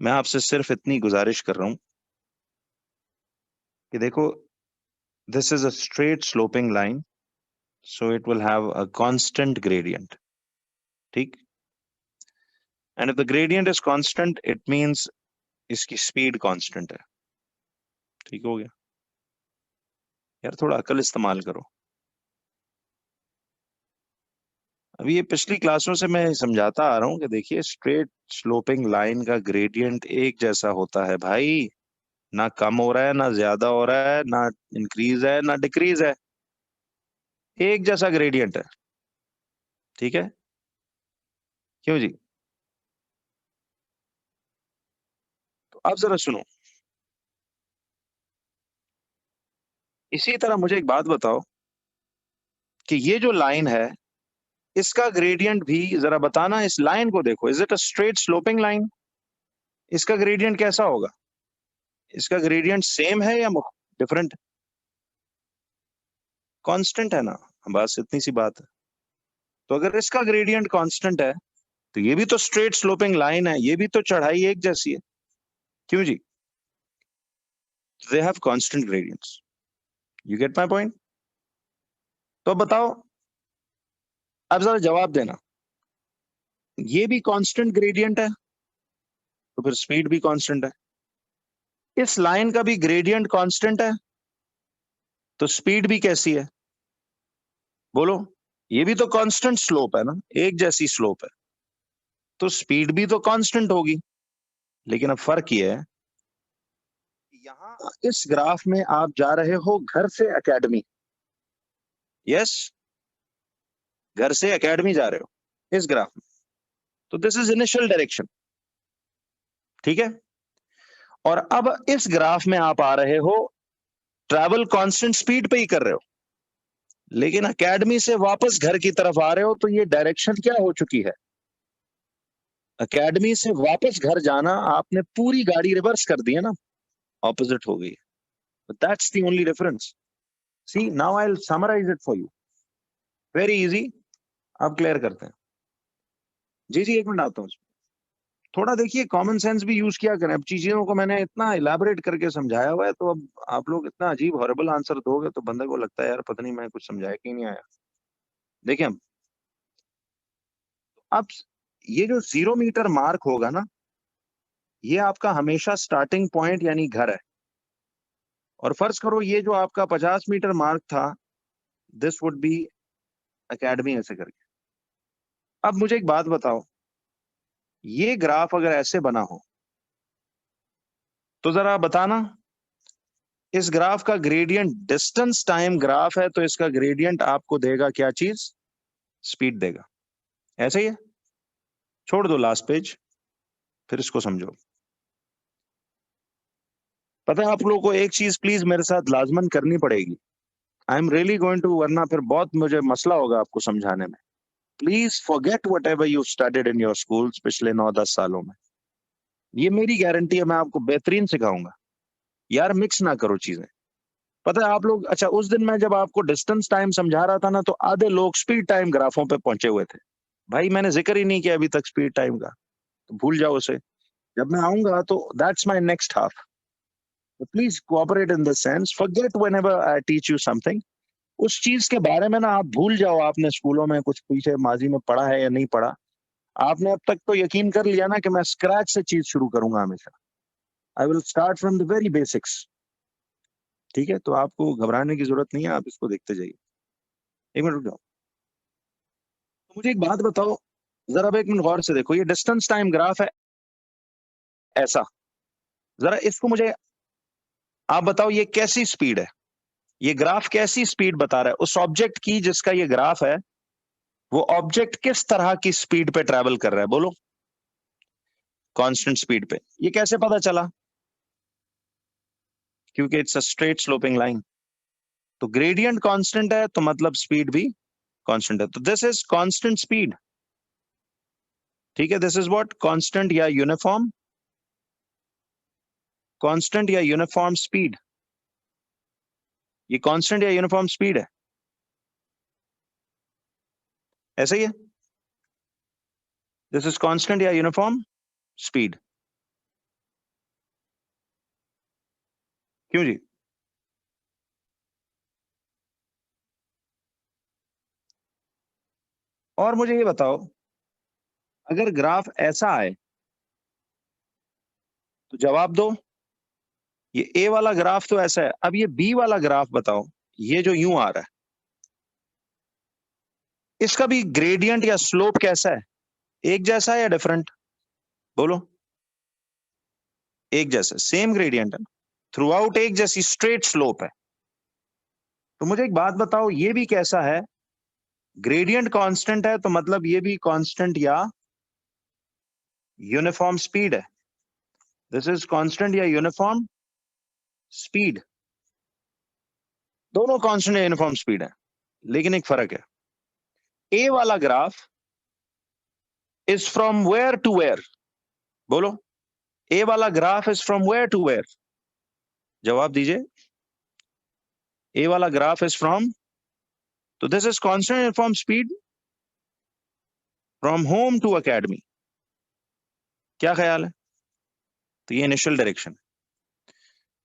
मैं आपसे सिर्फ इतनी गुजारिश कर रहा हूँ कि देखो, this is a straight sloping line, so it will have a constant gradient. ठीक। And if the gradient is constant, it means इसकी स्पीड कांस्टेंट है। ठीक हो गया? यार थोड़ा अकल इस्तेमाल करो। अभी ये पिछली क्लासों से मैं समझाता आ रहा हूँ कि देखिए, स्ट्रेट स्लोपिंग लाइन का ग्रेडियंट एक जैसा होता है भाई। ना कम हो रहा है, ना ज्यादा हो रहा है, ना इंक्रीज है ना डिक्रीज है। एक जैसा ग्रेडियंट है। ठीक है? क्यों जी? तो आप जरा सुनो, इसी तरह मुझे एक बात बताओ कि ये जो लाइन है, इसका ग्रेडियंट भी जरा बताना। इस लाइन को देखो, is it a straight sloping line? इसका ग्रेडियंट कैसा होगा? इसका ग्रेडियंट सेम है या डिफरेंट? कांस्टेंट है ना। बस इतनी सी बात है। तो अगर इसका ग्रेडियंट कांस्टेंट है, तो ये भी तो स्ट्रेट स्लोपिंग लाइन है, ये भी तो चढ़ाई एक जैसी है। क्यों जी? They have constant gradients. You get my point? तो अब बताओ, अब जरा जवाब देना। ये भी कांस्टेंट ग्रेडियंट है, तो फिर स्पीड भी कांस्टेंट है। इस लाइन का भी ग्रेडियंट कांस्टेंट है, तो स्पीड भी कैसी है? बोलो। ये भी तो कांस्टेंट स्लोप है ना, एक जैसी स्लोप है, तो स्पीड भी तो कांस्टेंट होगी। लेकिन अब फर्क ये है, यहाँ इस ग्राफ में आप जा रहे हो घर से एकेडमी। यस, घर से एकेडमी जा रहे हो इस ग्राफ में। तो दिस इज इनिशियल डायरेक्शन। ठीक है? और अब इस ग्राफ में आप आ रहे हो, ट्रैवल कांस्टेंट स्पीड पे ही कर रहे हो, लेकिन एकेडमी से वापस घर की तरफ आ रहे हो, तो ये डायरेक्शन क्या हो चुकी है? एकेडमी से वापस घर जाना, आपने पूरी गाड़ी रिवर्स कर दी है ना, ऑपोजिट हो गई। That's the only difference. See, now I will summarise it for you, very easy. अब क्लियर करते हैं। जी जी, एक मिनट आता हूँ। थोड़ा देखिए, कॉमन सेंस भी यूज किया करें। अब चीजों को मैंने इतना इलाबोरेट करके समझाया हुआ है, तो अब आप लोग इतना अजीब हॉरिबल आंसर दोगे तो बंदे को लगता है यार पता नहीं मैं कुछ समझाया कि नहीं आया। देखिए, अब ये जो 0 मीटर मार्क होगा ना, ये आपका हमेशा स्टार्टिंग पॉइंट यानी घर है। और फर्ज करो ये जो आपका 50 मीटर मार्क था, दिस वुड बी एकेडमी, ऐसे करके। अब मुझे एक बात बताओ, ये ग्राफ अगर ऐसे बना हो, तो जरा बताना, इस ग्राफ का ग्रेडियंट डिस्टेंस टाइम ग्राफ है, तो इसका ग्रेडियंट आपको देगा क्या चीज? स्पीड देगा। ऐसे ही है, छोड़ दो लास्ट पेज, फिर इसको समझो। पता है आप लोगों को एक चीज प्लीज मेरे साथ लाजमन करनी पड़ेगी, I am really going to, वरना फिर बहुत मुझे मसला होगा आपको समझाने में। Please forget whatever you studied in your schools पिछले 9-10 सालों में। ये मेरी गारंटी है, मैं आपको बेहतरीन सिखाऊंगा। यार मिक्स ना करो चीजें। पता है आप लोग, अच्छा उस दिन मैं जब आपको डिस्टेंस टाइम समझा रहा था ना, तो आधे लोग स्पीड टाइम ग्राफों पे पहुंचे हुए थे। भाई मैंने जिक्र ही नहीं किया अभी तक स्पीड टाइम का, तो भूल जाओ उसे। जब मैं आऊंगा तो that's my next half. Please cooperate in this sense, forget whenever I teach you something. उस चीज के बारे में ना आप भूल जाओ, आपने स्कूलों में कुछ पीछे माजी में पढ़ा है या नहीं पढ़ा। आपने अब तक तो यकीन कर लिया ना कि मैं स्क्रैच से चीज शुरू करूंगा हमेशा। I will start from the very basics. ठीक है, तो आपको घबराने की जरूरत नहीं है, आप इसको देखते जाइए। एक मिनट रुक जाओ। तो मुझे एक बात बताओ, जरा अब एक मिनट गौर से देखो, ये डिस्टेंस टाइम ग्राफ है ऐसा। जरा इसको मुझे आप बताओ, ये कैसी स्पीड है? ये ग्राफ कैसी स्पीड बता रहा है उस ऑब्जेक्ट की जिसका ये ग्राफ है? वो ऑब्जेक्ट किस तरह की स्पीड पे ट्रेवल कर रहा है, बोलो? कांस्टेंट स्पीड पे। ये कैसे पता चला? क्योंकि it's a straight sloping line. तो ग्रेडियंट कांस्टेंट है तो मतलब स्पीड भी कांस्टेंट है, तो दिस इज कांस्टेंट स्पीड। ठीक है, दिस इज व्हाट? कांस्टेंट या यूनिफॉर्म, कांस्टेंट या यूनिफॉर्म स्पीड। ये कांस्टेंट या यूनिफॉर्म स्पीड है, ऐसा ही है। दिस इज कांस्टेंट या यूनिफॉर्म स्पीड। क्यों जी? और मुझे ये बताओ, अगर ग्राफ ऐसा आए तो जवाब दो। ये ए वाला ग्राफ तो ऐसा है, अब ये बी वाला ग्राफ बताओ, ये जो यूं आ रहा है, इसका भी ग्रेडियंट या स्लोप कैसा है? एक जैसा है या डिफरेंट? बोलो। एक जैसा, सेम ग्रेडियंट है, थ्रू आउट एक जैसी स्ट्रेट स्लोप है। तो मुझे एक बात बताओ, ये भी कैसा है? ग्रेडियंट कांस्टेंट है, तो मतलब ये भी कांस्टेंट या यूनिफॉर्म स्पीड है। दिस इज कांस्टेंट या यूनिफॉर्म स्पीड। दोनों कांस्टेंट या यूनिफॉर्म स्पीड है, लेकिन एक फर्क है। ए वाला graph is from where to where? बोलो, ए वाला graph is from where to where? जवाब दीजिए। ए वाला ग्राफ इज फ्रॉम, तो this is constant uniform speed from home to academy. क्या ख्याल है? तो ये इनिशियल डायरेक्शन,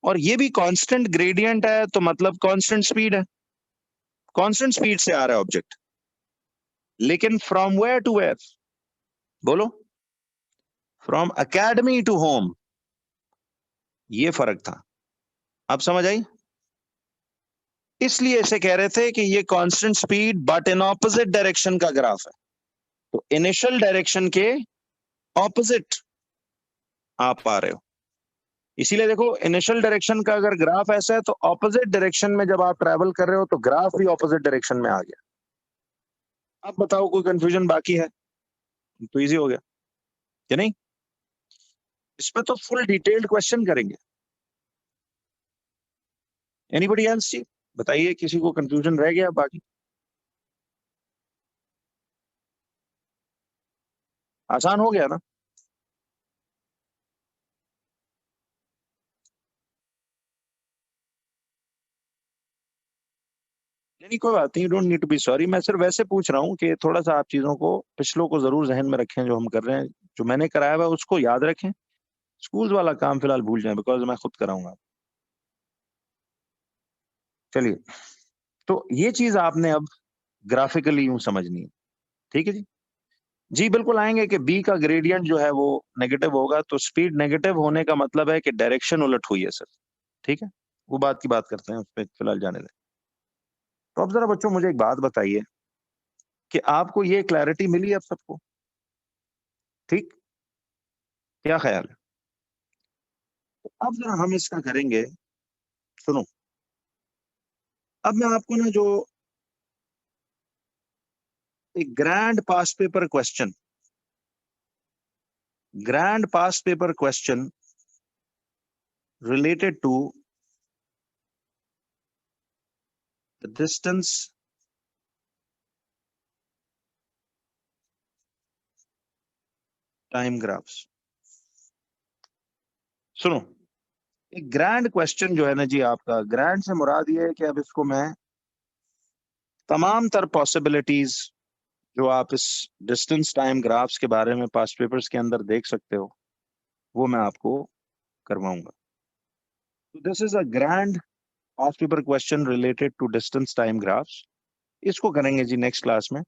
और ये भी कांस्टेंट ग्रेडियंट है, तो मतलब कांस्टेंट स्पीड है। कांस्टेंट स्पीड से आ रहा है ऑब्जेक्ट, लेकिन फ्रॉम वेयर टू वेयर? बोलो, फ्रॉम एकेडमी टू होम। ये फर्क था, अब समझ आई? इसलिए इसे कह रहे थे कि ये constant speed but in opposite direction का ग्राफ है। तो इनिशियल डायरेक्शन के ऑपोजिट आप आ रहे हो। इसीलिए देखो, इनिशियल डायरेक्शन का अगर ग्राफ ऐसा है, तो ऑपोजिट डायरेक्शन में जब आप ट्रैवल कर रहे हो तो ग्राफ भी ऑपोजिट डायरेक्शन में आ गया। अब बताओ, कोई कंफ्यूजन बाकी है? तो इजी हो गया कि नहीं? इसमें तो फुल डिटेल्ड क्वेश्चन करेंगे। एनीबॉडी एल्स जी, बताइए, किसी को कंफ्यूजन रह गया बाकी? आसान हो गया ना? नहीं, कोई बात नहीं, don't need to be sorry. मैं सिर्फ वैसे पूछ रहा हूँ कि थोड़ा सा आप चीजों को, पिछलों को जरूर जहन में रखें, जो हम कर रहे हैं, जो मैंने कराया हुआ है उसको याद रखें। स्कूल वाला काम फिलहाल भूल जाएं, बिकॉज मैं खुद कराऊंगा। चलिए, तो ये चीज आपने अब ग्राफिकली यूं समझनी है। ठीक है जी। जी बिल्कुल आएंगे कि बी का ग्रेडियंट जो है वो नेगेटिव होगा, तो स्पीड नेगेटिव होने का मतलब है कि डायरेक्शन उलट हुई है सर। ठीक है, वो बात की बात करते हैं, उस पर फिलहाल जाने दें। तो अब जरा बच्चों मुझे एक बात बताइए कि आपको ये क्लैरिटी मिली अब सबको? ठीक, क्या ख्याल है? तो अब जरा हम इसका करेंगे सुनो, अब मैं आपको ना जो एक grand past paper question related to the distance time graphs. सुनो, एक ग्रैंड क्वेश्चन जो है ना जी, आपका ग्रैंड से मुराद ये है कि अब इसको मैं तमाम तर पॉसिबिलिटीज जो आप इस डिस्टेंस टाइम ग्राफ्स के बारे में पास्ट पेपर्स के अंदर देख सकते हो, वो मैं आपको करवाऊंगा. This is a grand past paper question related to distance time graphs. इसको करेंगे जी नेक्स्ट क्लास में.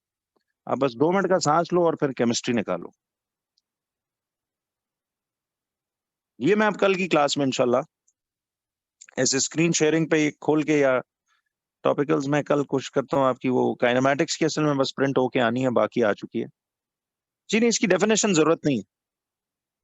आप बस 2 मिनट का सांस लो और फिर केमिस्ट्री निकालो. ये मैं अब कल की क्लास में इंशाल्लाह ऐसे स्क्रीन शेयरिंग पे खोल के या टॉपिकल्स में कल कोशिश करता हूँ. आपकी वो काइनेमैटिक्स की असल में बस प्रिंट होके आनी है, बाकी आ चुकी है जी. नहीं, इसकी डेफिनेशन जरूरत नहीं है.